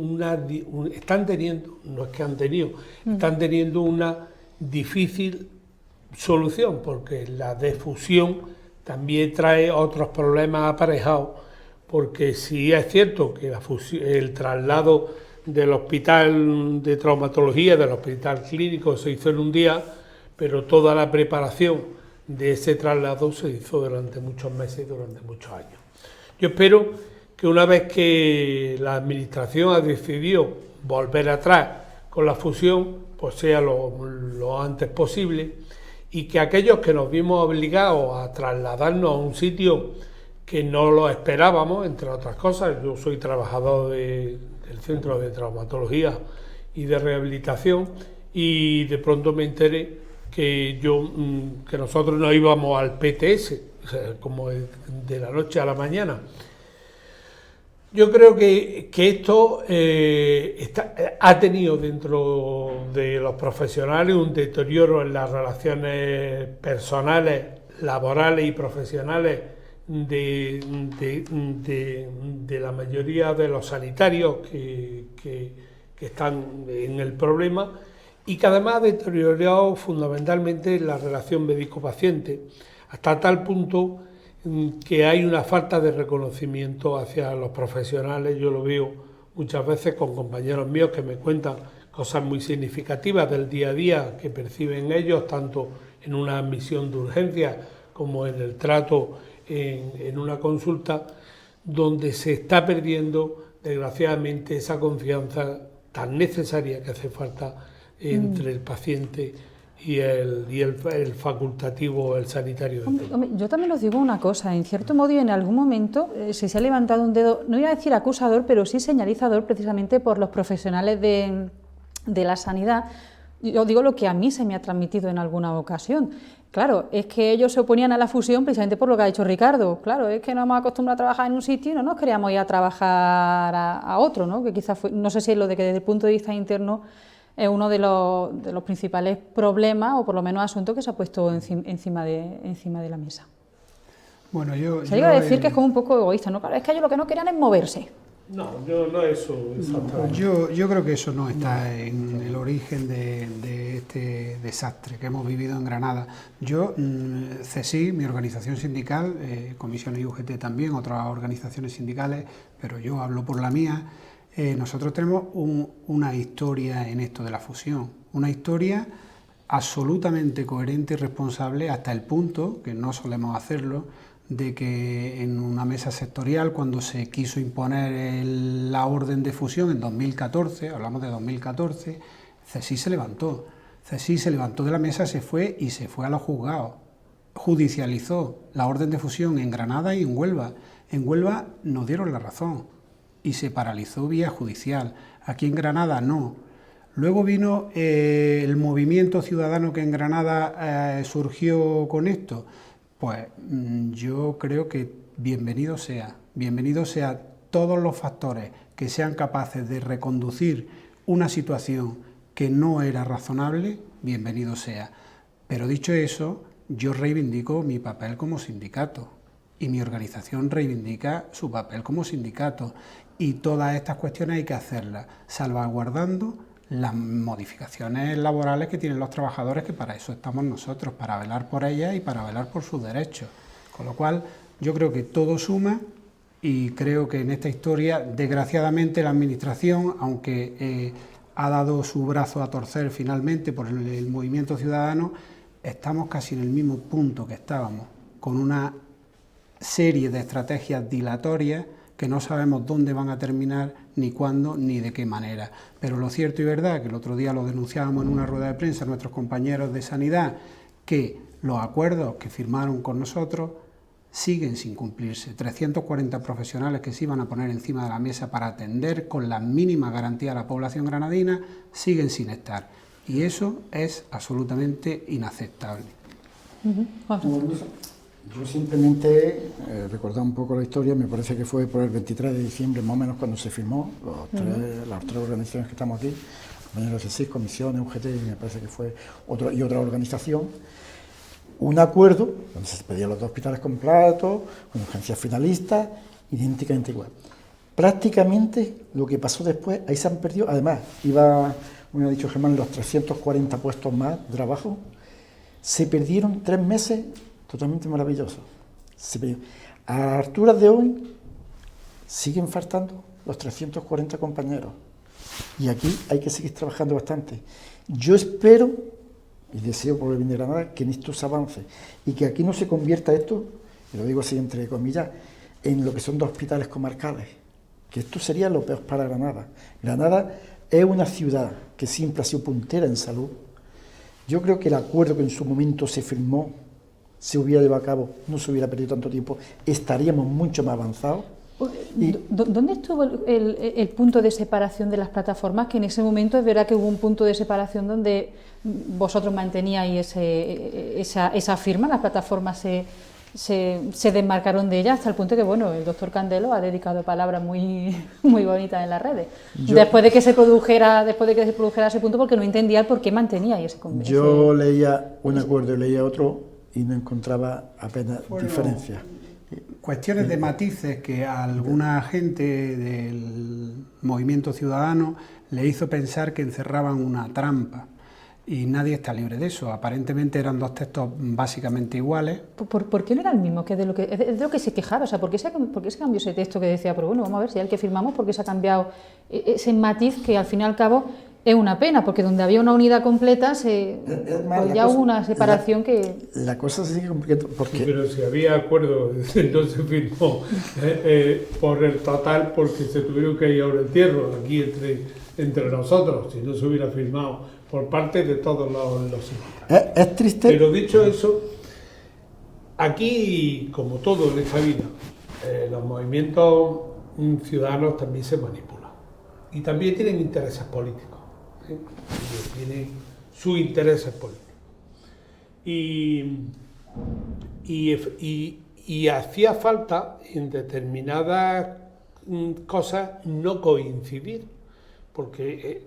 están teniendo una difícil solución, porque la defusión también trae otros problemas aparejados, porque si es cierto que el traslado del hospital de traumatología, del hospital clínico, se hizo en un día, pero toda la preparación de ese traslado se hizo durante muchos meses, durante muchos años. Yo espero que una vez que la Administración ha decidido volver atrás con la fusión, pues sea lo antes posible, y que aquellos que nos vimos obligados a trasladarnos a un sitio que no lo esperábamos, entre otras cosas, yo soy trabajador del Centro de Traumatología y de Rehabilitación, y de pronto me enteré que nosotros no íbamos al PTS, o sea, como de la noche a la mañana. Yo creo que esto ha tenido dentro de los profesionales un deterioro en las relaciones personales, laborales y profesionales de la mayoría de los sanitarios que están en el problema, y que además ha deteriorado fundamentalmente la relación médico-paciente, hasta tal punto que hay una falta de reconocimiento hacia los profesionales. Yo lo veo muchas veces con compañeros míos que me cuentan cosas muy significativas del día a día que perciben ellos, tanto en una admisión de urgencia como en el trato en una consulta, donde se está perdiendo, desgraciadamente, esa confianza tan necesaria que hace falta entre el paciente y el facultativo, el sanitario. Hombre, yo también os digo una cosa, en cierto modo y en algún momento se ha levantado un dedo, no iba a decir acusador, pero sí señalizador, precisamente por los profesionales de la sanidad. Yo digo lo que a mí se me ha transmitido en alguna ocasión. Claro, es que ellos se oponían a la fusión precisamente por lo que ha dicho Ricardo. Claro, es que nos hemos acostumbrado a trabajar en un sitio y no nos queríamos ir a trabajar a otro, ¿no? Que quizás no sé si es lo de que desde el punto de vista interno es uno de los principales problemas, o por lo menos asuntos que se ha puesto encima de la mesa. Bueno, se iba a decir que es como un poco egoísta, ¿no? Claro, es que ellos lo que no querían es moverse. No eso exactamente. Yo creo que eso no está en el origen de este desastre que hemos vivido en Granada. Yo, CSIC, mi organización sindical, Comisiones y UGT también, otras organizaciones sindicales, pero yo hablo por la mía. Nosotros tenemos una historia en esto de la fusión, una historia absolutamente coherente y responsable, hasta el punto, que no solemos hacerlo, de que en una mesa sectorial, cuando se quiso imponer la orden de fusión en 2014, hablamos de 2014, CSIC se levantó. CSIC se levantó de la mesa, se fue a los juzgados, judicializó la orden de fusión en Granada y en Huelva. En Huelva nos dieron la razón y se paralizó vía judicial. Aquí en Granada no. Luego vino el movimiento ciudadano que en Granada surgió con esto. Pues yo creo que bienvenido sea todos los factores que sean capaces de reconducir una situación que no era razonable, bienvenido sea. Pero dicho eso, yo reivindico mi papel como sindicato y mi organización reivindica su papel como sindicato, y todas estas cuestiones hay que hacerlas salvaguardando las modificaciones laborales que tienen los trabajadores, que para eso estamos nosotros, para velar por ellas y para velar por sus derechos. Con lo cual, yo creo que todo suma, y creo que en esta historia, desgraciadamente, la Administración, aunque ha dado su brazo a torcer finalmente por el movimiento ciudadano, estamos casi en el mismo punto que estábamos, con una serie de estrategias dilatorias que no sabemos dónde van a terminar, ni cuándo, ni de qué manera. Pero lo cierto y verdad, que el otro día lo denunciábamos en una rueda de prensa nuestros compañeros de Sanidad, que los acuerdos que firmaron con nosotros siguen sin cumplirse. 340 profesionales que se iban a poner encima de la mesa para atender con la mínima garantía a la población granadina, siguen sin estar. Y eso es absolutamente inaceptable. Yo simplemente recordar un poco la historia, me parece que fue por el 23 de diciembre más o menos cuando se firmó, las tres organizaciones que estamos aquí, compañeros de CSIC, Comisiones, UGT, y me parece que fue otra organización, un acuerdo donde se pedían los 2 hospitales completos, con urgencias finalistas, idénticamente igual. Prácticamente lo que pasó después, ahí se han perdido, además, como ha dicho Germán, los 340 puestos más de trabajo, se perdieron 3 meses totalmente maravillosos. A las alturas de hoy siguen faltando los 340 compañeros y aquí hay que seguir trabajando bastante. Yo espero y deseo por el bien de Granada que en esto se avance y que aquí no se convierta esto, y lo digo así entre comillas, en lo que son 2 hospitales comarcales, que esto sería lo peor para Granada. Granada es una ciudad que siempre ha sido puntera en salud. Yo creo que el acuerdo que en su momento se firmó, se hubiera llevado a cabo, no se hubiera perdido tanto tiempo, estaríamos mucho más avanzados. ¿Dónde estuvo el punto de separación de las plataformas? Que en ese momento es verdad que hubo un punto de separación donde vosotros manteníais esa firma, las plataformas se desmarcaron de ella hasta el punto que, bueno, el doctor Candelo ha dedicado palabras muy bonitas en las redes. Después de que se produjera ese punto, porque no entendía el por qué mantenía ese convenio. Yo leía un acuerdo y leía otro y no encontraba apenas diferencia. Cuestiones de matices que a alguna gente del movimiento ciudadano le hizo pensar que encerraban una trampa. Y nadie está libre de eso. Aparentemente eran 2 textos básicamente iguales. ¿Por qué no era el mismo? Que es de lo que se quejaba. O sea, ¿por qué se cambió ese texto que decía, pero bueno, vamos a ver si es el que firmamos, por qué se ha cambiado ese matiz que al fin y al cabo es una pena, porque donde había una unidad completa pues ya hubo una separación que... La cosa se sigue complicando porque... Sí, pero si había acuerdo, no se firmó por el total porque se tuvieron que ir a un entierro aquí entre nosotros, si no se hubiera firmado por parte de todos los sindicatos. Es triste. Pero dicho eso, aquí, como todo en esta vida, los movimientos ciudadanos también se manipulan y también tienen intereses políticos. Tienen sus intereses políticos. Y hacía falta en determinadas cosas no coincidir, porque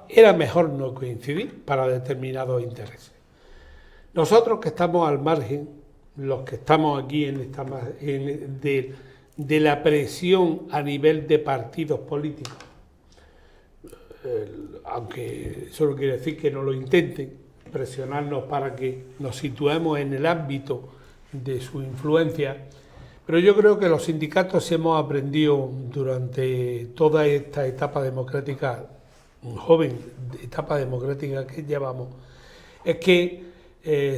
era mejor no coincidir para determinados intereses. Nosotros que estamos al margen, los que estamos aquí de la presión a nivel de partidos políticos, aunque eso no quiere decir que no lo intenten, presionarnos para que nos situemos en el ámbito de su influencia, pero yo creo que los sindicatos hemos aprendido durante toda esta etapa democrática, joven etapa democrática que llevamos, es que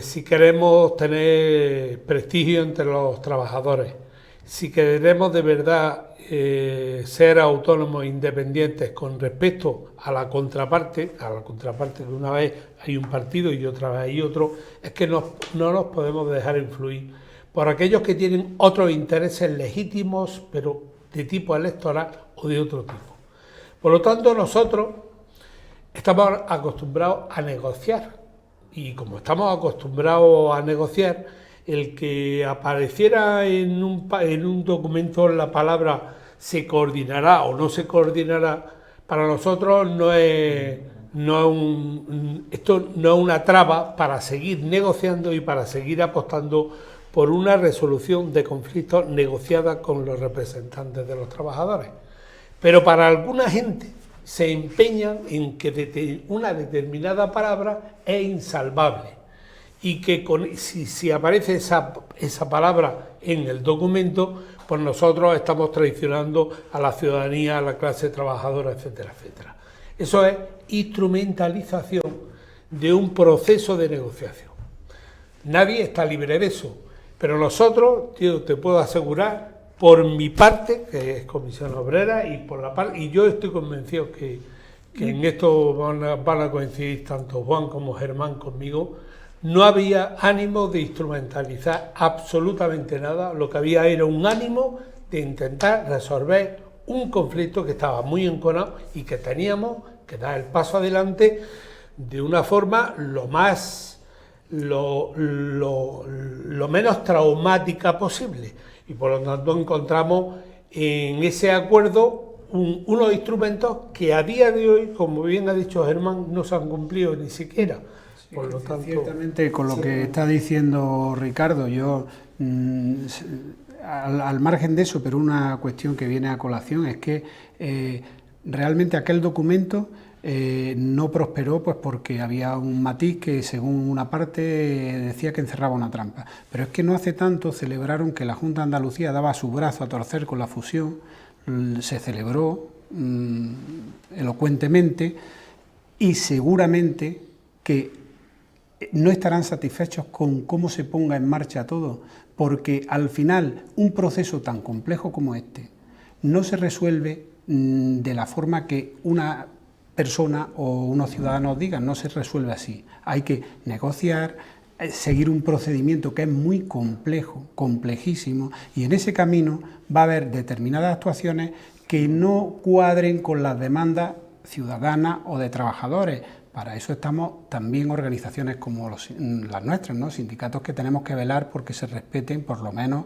si queremos tener prestigio entre los trabajadores, si queremos de verdad ser autónomos e independientes con respecto a la contraparte que una vez hay un partido y otra vez hay otro, es que no nos podemos dejar influir por aquellos que tienen otros intereses legítimos, pero de tipo electoral o de otro tipo. Por lo tanto, nosotros estamos acostumbrados a negociar, y como estamos acostumbrados a negociar, el que apareciera en un documento la palabra se coordinará o no se coordinará, para nosotros esto no es una traba para seguir negociando y para seguir apostando por una resolución de conflictos negociada con los representantes de los trabajadores. Pero para alguna gente se empeñan en que una determinada palabra es insalvable y que si aparece esa palabra en el documento, pues nosotros estamos traicionando a la ciudadanía, a la clase trabajadora, etcétera, etcétera. Eso es instrumentalización de un proceso de negociación. Nadie está libre de eso, pero nosotros, tío, te puedo asegurar, por mi parte, que es Comisión Obrera, y yo estoy convencido que en esto van a coincidir tanto Juan como Germán conmigo, no había ánimo de instrumentalizar absolutamente nada, lo que había era un ánimo de intentar resolver un conflicto que estaba muy enconado y que teníamos que dar el paso adelante de una forma lo menos traumática posible. Y por lo tanto encontramos en ese acuerdo unos instrumentos que a día de hoy, como bien ha dicho Germán, no se han cumplido ni siquiera. Por lo tanto, ciertamente, con lo que está diciendo Ricardo, yo, al margen de eso, pero una cuestión que viene a colación es que realmente aquel documento no prosperó, pues porque había un matiz que, según una parte, decía que encerraba una trampa. Pero es que no hace tanto celebraron que la Junta de Andalucía daba su brazo a torcer con la fusión, se celebró elocuentemente, y seguramente que no estarán satisfechos con cómo se ponga en marcha todo, porque al final un proceso tan complejo como este no se resuelve de la forma que una persona o unos ciudadanos digan, no se resuelve así. Hay que negociar, seguir un procedimiento que es muy complejo, complejísimo, y en ese camino va a haber determinadas actuaciones que no cuadren con las demandas ciudadanas o de trabajadores. Para eso estamos también organizaciones como las nuestras, ¿no? Sindicatos, que tenemos que velar porque se respeten, por lo menos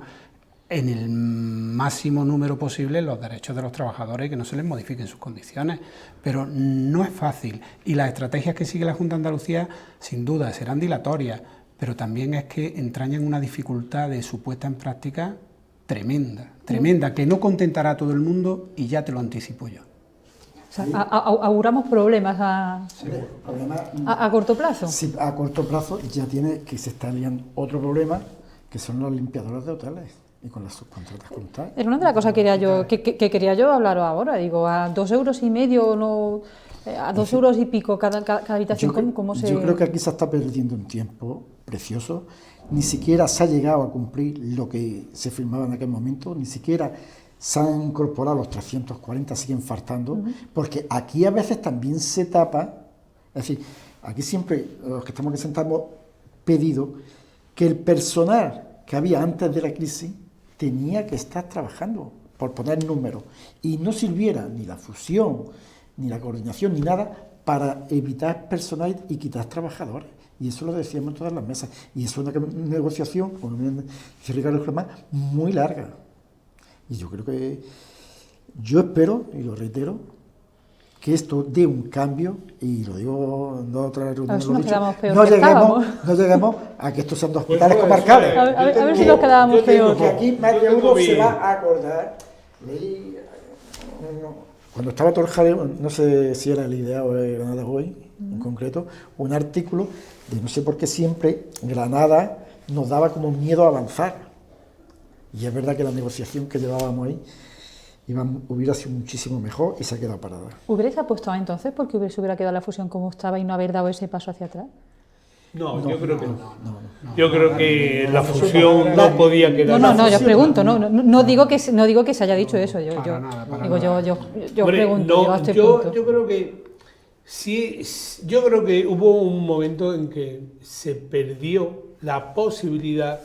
en el máximo número posible, los derechos de los trabajadores y que no se les modifiquen sus condiciones. Pero no es fácil, y las estrategias que sigue la Junta de Andalucía sin duda serán dilatorias, pero también es que entrañan una dificultad de su puesta en práctica tremenda, que no contentará a todo el mundo, y ya te lo anticipo yo. O sea, auguramos problemas a corto plazo. Sí, a corto plazo ya tiene que se está liando otro problema, que son los limpiadores de hoteles y con las subcontratas contadas. Era una de las cosas que quería yo hablar ahora. Digo, a 2,5 €, no, a 2 euros y pico cada habitación, ¿cómo se...? Yo creo que aquí se está perdiendo un tiempo precioso. Ni siquiera se ha llegado a cumplir lo que se firmaba en aquel momento, ni siquiera se han incorporado los 340, siguen faltando, porque aquí a veces también se tapa. Es decir, aquí siempre, los que estamos aquí sentados, hemos pedido que el personal que había antes de la crisis tenía que estar trabajando, por poner números, y no sirviera ni la fusión, ni la coordinación, ni nada, para evitar personal y quitar trabajadores. Y eso lo decíamos en todas las mesas. Y es una negociación, como dice Ricardo Germán, muy larga. Y yo creo que, yo espero, y lo reitero, que esto dé un cambio, y lo digo en otra reunión, no lleguemos a que estos sean dos hospitales comarcales. A ver si nos quedábamos peor. Que aquí más de uno se va a acordar. Cuando estaba todo el jaleo, no sé si era el IDEA o el Granada Hoy, en concreto, un artículo de no sé por qué siempre Granada nos daba como miedo a avanzar. Y es verdad que la negociación que llevábamos ahí hubiera sido muchísimo mejor y se ha quedado parada. ¿Hubierais apostado entonces porque se hubiera quedado la fusión como estaba y no haber dado ese paso hacia atrás? No, yo creo que no. Yo creo que la fusión no podía quedar. No, yo pregunto, no digo que se haya dicho eso. Yo pregunto. Yo creo que sí, yo creo que hubo un momento en que se perdió la posibilidad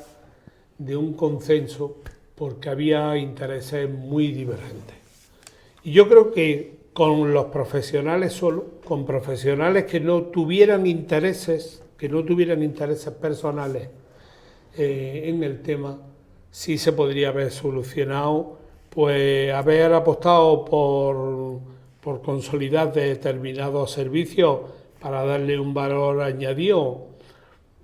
de un consenso porque había intereses muy divergentes. Y yo creo que con los profesionales solo, con profesionales que no tuvieran intereses personales en el tema, sí se podría haber solucionado, pues haber apostado por consolidar determinados servicios para darle un valor añadido.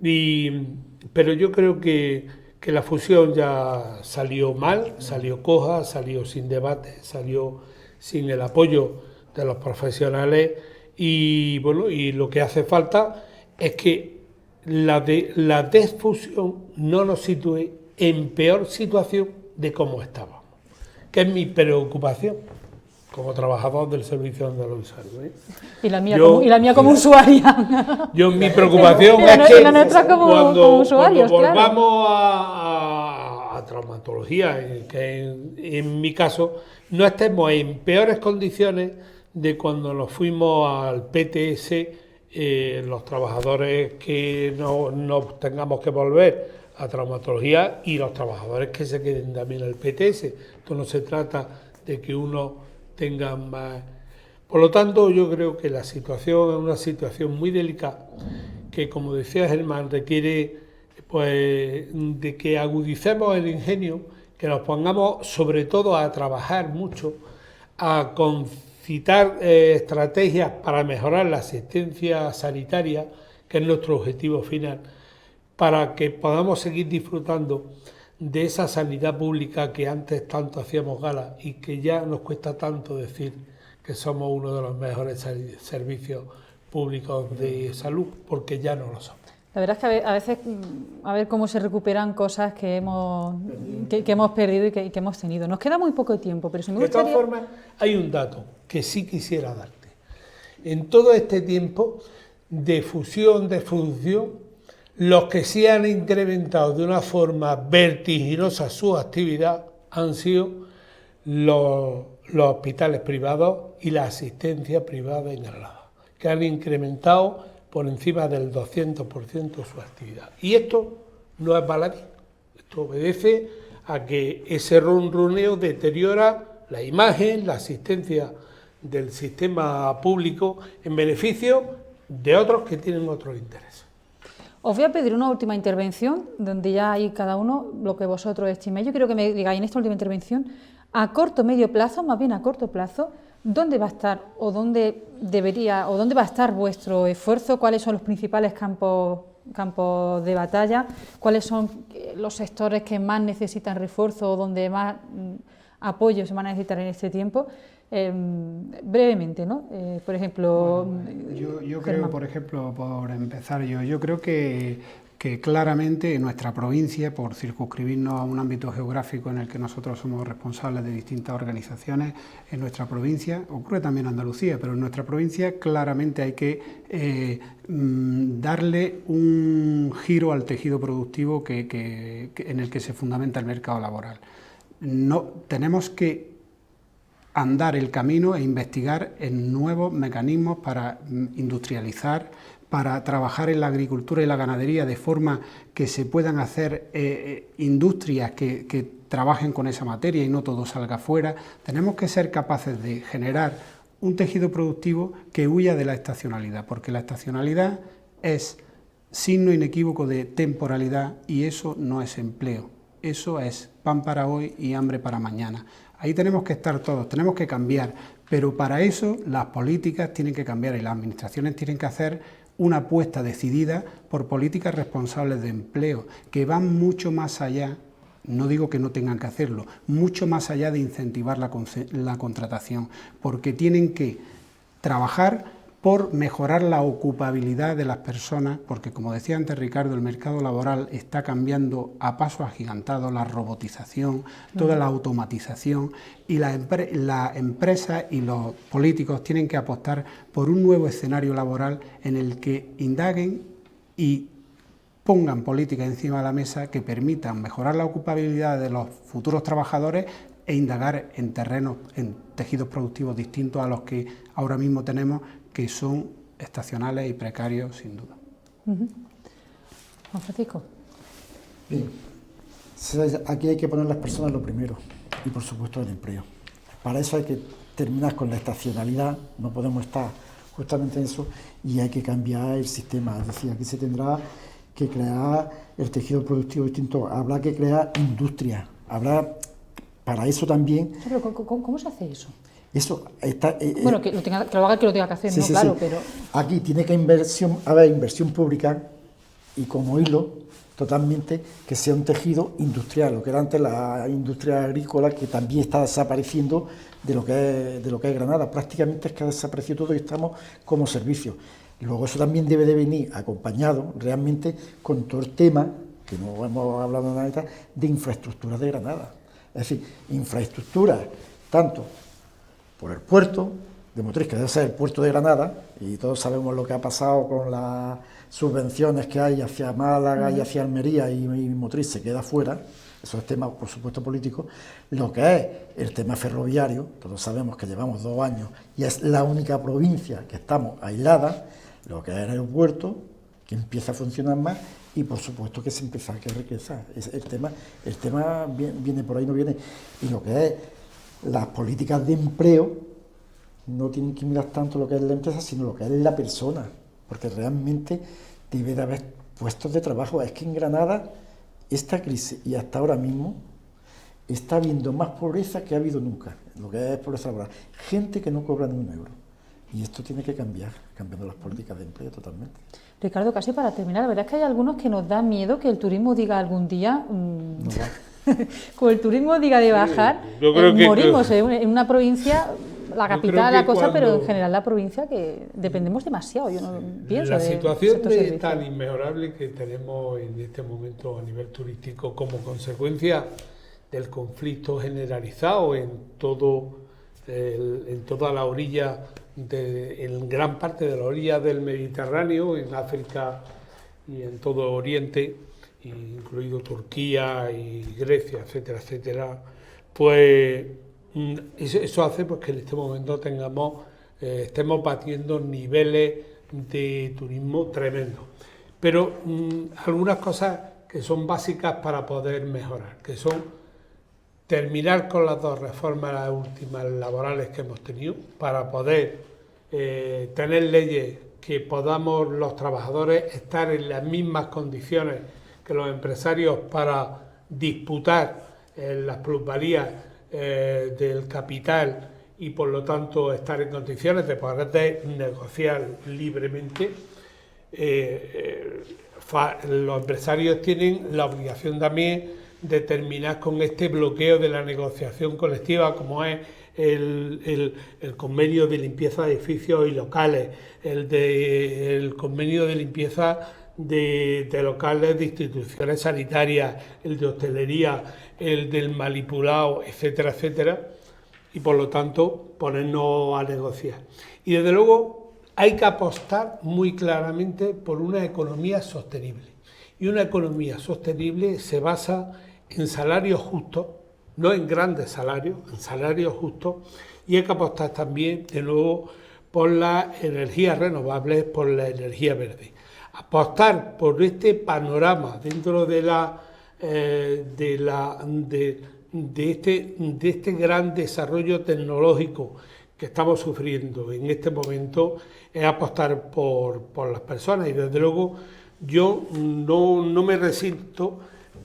Pero yo creo que la fusión ya salió mal, salió coja, salió sin debate, salió sin el apoyo de los profesionales, y bueno, y lo que hace falta es que la desfusión no nos sitúe en peor situación de cómo estábamos, que es mi preocupación como trabajador del servicio andaluz de salud. Y la mía como usuaria. Mi preocupación es que cuando volvamos a traumatología, que en mi caso no estemos en peores condiciones de cuando nos fuimos al PTS, los trabajadores que no tengamos que volver a traumatología y los trabajadores que se queden también al PTS. Esto no se trata de que uno tenga más. Por lo tanto, yo creo que la situación es una situación muy delicada, que, como decía Germán, requiere pues de que agudicemos el ingenio, que nos pongamos sobre todo a trabajar mucho, a concitar estrategias para mejorar la asistencia sanitaria, que es nuestro objetivo final, para que podamos seguir disfrutando de esa sanidad pública que antes tanto hacíamos gala y que ya nos cuesta tanto decir que somos uno de los mejores servicios públicos de salud, porque ya no lo somos. La verdad es que a veces, a ver cómo se recuperan cosas que hemos perdido y que hemos tenido. Nos queda muy poco tiempo, pero si me gustaría... De todas formas, hay un dato que sí quisiera darte. En todo este tiempo de fusión, de función, los que sí han incrementado de una forma vertiginosa su actividad han sido los hospitales privados y la asistencia privada en Granada, que han incrementado por encima del 200% su actividad. Y esto no es baladí, esto obedece a que ese ronroneo deteriora la imagen, la asistencia del sistema público en beneficio de otros que tienen otros intereses. Os voy a pedir una última intervención, donde ya hay cada uno lo que vosotros estiméis. Yo quiero que me digáis en esta última intervención, a corto, medio plazo, más bien a corto plazo, ¿dónde va a estar o dónde va a estar vuestro esfuerzo? ¿Cuáles son los principales campos de batalla? ¿Cuáles son los sectores que más necesitan refuerzo o donde más apoyo se van a necesitar en este tiempo? Brevemente, ¿no? Por ejemplo... Bueno, yo creo, por ejemplo, por empezar yo creo que claramente en nuestra provincia, por circunscribirnos a un ámbito geográfico en el que nosotros somos responsables de distintas organizaciones, en nuestra provincia, ocurre también en Andalucía, pero en nuestra provincia claramente hay que darle un giro al tejido productivo en el que se fundamenta el mercado laboral. Tenemos que andar el camino e investigar en nuevos mecanismos para industrializar, para trabajar en la agricultura y la ganadería de forma que se puedan hacer industrias que trabajen con esa materia y no todo salga fuera. Tenemos que ser capaces de generar un tejido productivo que huya de la estacionalidad, porque la estacionalidad es signo inequívoco de temporalidad y eso no es empleo, eso es pan para hoy y hambre para mañana. Ahí tenemos que estar todos, tenemos que cambiar, pero para eso las políticas tienen que cambiar y las administraciones tienen que hacer una apuesta decidida por políticas responsables de empleo, que van mucho más allá, no digo que no tengan que hacerlo, mucho más allá de incentivar la contratación, porque tienen que trabajar por mejorar la ocupabilidad de las personas, porque como decía antes Ricardo, el mercado laboral está cambiando a pasos agigantados, la robotización, toda la automatización, y la empresa y los políticos tienen que apostar por un nuevo escenario laboral en el que indaguen y pongan políticas encima de la mesa que permitan mejorar la ocupabilidad de los futuros trabajadores e indagar en terrenos, en tejidos productivos distintos a los que ahora mismo tenemos, que son estacionales y precarios, sin duda. Juan Francisco. Bien, aquí hay que poner las personas lo primero y por supuesto el empleo. Para eso hay que terminar con la estacionalidad, no podemos estar justamente en eso y hay que cambiar el sistema, es decir, aquí se tendrá que crear el tejido productivo distinto, habrá que crear industria, habrá para eso también... Pero ¿cómo se hace eso? Eso está... bueno, que lo haga que lo tenga que hacer, sí, ¿no? sí, Claro, sí. pero... Aquí tiene que haber inversión pública y como hilo totalmente que sea un tejido industrial, lo que era antes la industria agrícola, que también está desapareciendo de lo que es Granada. Prácticamente es que ha desaparecido todo y estamos como servicio. Luego eso también debe de venir acompañado realmente con todo el tema, que no hemos hablado nada de infraestructuras de Granada. Es decir, infraestructuras tanto por el puerto de Motriz, que debe ser el puerto de Granada, y todos sabemos lo que ha pasado con las subvenciones que hay hacia Málaga y hacia Almería, y Motriz se queda fuera, eso es tema, por supuesto, político. Lo que es el tema ferroviario, todos sabemos que llevamos 2 años y es la única provincia que estamos aislada, lo que es el aeropuerto, que empieza a funcionar más, y por supuesto que se empieza a crear riqueza. El tema viene por ahí, no viene, y lo que es las políticas de empleo no tienen que mirar tanto lo que es la empresa, sino lo que es la persona, porque realmente debe de haber puestos de trabajo. Es que en Granada, esta crisis y hasta ahora mismo, está habiendo más pobreza que ha habido nunca, lo que es pobreza laboral. Gente que no cobra ni un euro. Y esto tiene que cambiar, cambiando las políticas de empleo totalmente. Ricardo, casi para terminar, la verdad es que hay algunos que nos da miedo que el turismo diga algún día, No va. con el turismo diga de bajar, yo creo que morimos en una provincia, la Yo creo capital, que la cosa, pero en cuando- general la provincia que dependemos demasiado, yo no pienso. La del situación sector es servicios. tan inmejorable que tenemos en este momento a nivel turístico como consecuencia del conflicto generalizado en toda la orilla, en gran parte de la orilla del Mediterráneo, en África y en todo Oriente, incluido Turquía y Grecia, etcétera, etcétera, pues eso hace pues, que en este momento estemos batiendo niveles de turismo tremendos. Pero algunas cosas que son básicas para poder mejorar, que son terminar con las 2 reformas las últimas laborales que hemos tenido, para poder tener leyes que podamos los trabajadores estar en las mismas condiciones que los empresarios para disputar las plusvalías del capital y por lo tanto estar en condiciones de poder negociar libremente. Los empresarios tienen la obligación también de terminar con este bloqueo de la negociación colectiva, como es el convenio de limpieza de edificios y locales, el convenio de limpieza de locales de instituciones sanitarias, el de hostelería, el del manipulado, etcétera, etcétera, y por lo tanto ponernos a negociar. Y desde luego hay que apostar muy claramente por una economía sostenible. Y una economía sostenible se basa en salarios justos, no en grandes salarios, en salarios justos, y hay que apostar también de nuevo por las energías renovables, por la energía verde. Apostar por este panorama dentro de este gran desarrollo tecnológico que estamos sufriendo en este momento es apostar por las personas, y desde luego yo no me resisto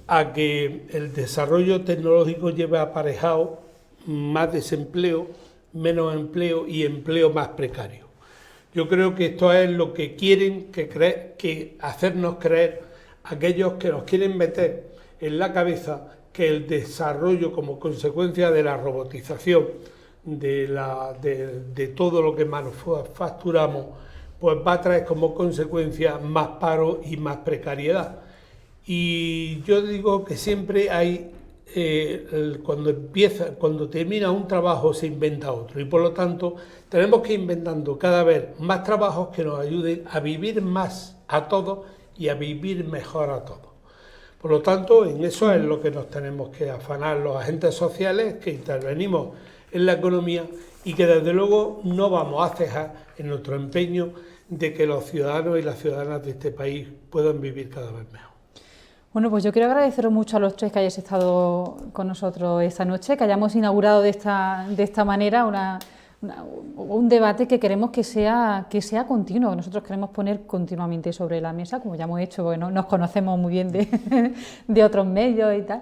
a que el desarrollo tecnológico lleve aparejado más desempleo, menos empleo y empleo más precario. Yo creo que esto es lo que quieren que hacernos creer aquellos que nos quieren meter en la cabeza que el desarrollo como consecuencia de la robotización, de todo lo que manufacturamos, pues va a traer como consecuencia más paro y más precariedad. Y yo digo que siempre hay, cuando termina un trabajo se inventa otro, y por lo tanto tenemos que ir inventando cada vez más trabajos que nos ayuden a vivir más a todos y a vivir mejor a todos. Por lo tanto, en eso es lo que nos tenemos que afanar los agentes sociales que intervenimos en la economía, y que desde luego no vamos a cejar en nuestro empeño de que los ciudadanos y las ciudadanas de este país puedan vivir cada vez mejor. Bueno, pues yo quiero agradeceros mucho a los 3 que hayáis estado con nosotros esta noche, que hayamos inaugurado de esta manera un debate que queremos que sea continuo. Nosotros queremos poner continuamente sobre la mesa, como ya hemos hecho, porque nos conocemos muy bien de otros medios y tal.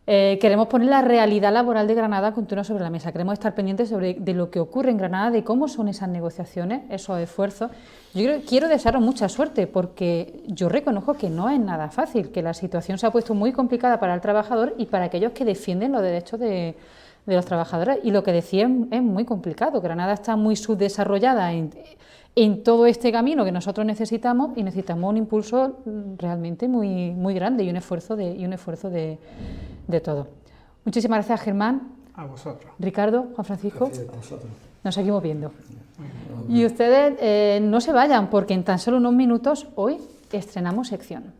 Queremos poner la realidad laboral de Granada continua sobre la mesa. Queremos estar pendientes de lo que ocurre en Granada, de cómo son esas negociaciones, esos esfuerzos. Yo quiero desearos mucha suerte, porque yo reconozco que no es nada fácil, que la situación se ha puesto muy complicada para el trabajador y para aquellos que defienden los derechos de los trabajadores. Y lo que decía es muy complicado. Granada está muy subdesarrollada en todo este camino que nosotros necesitamos, y necesitamos un impulso realmente muy, muy grande y un esfuerzo de todo. Muchísimas gracias, Germán. A vosotros. Ricardo, Juan Francisco. Gracias a vosotros. Nos seguimos viendo. Y ustedes no se vayan, porque en tan solo unos minutos hoy estrenamos sección.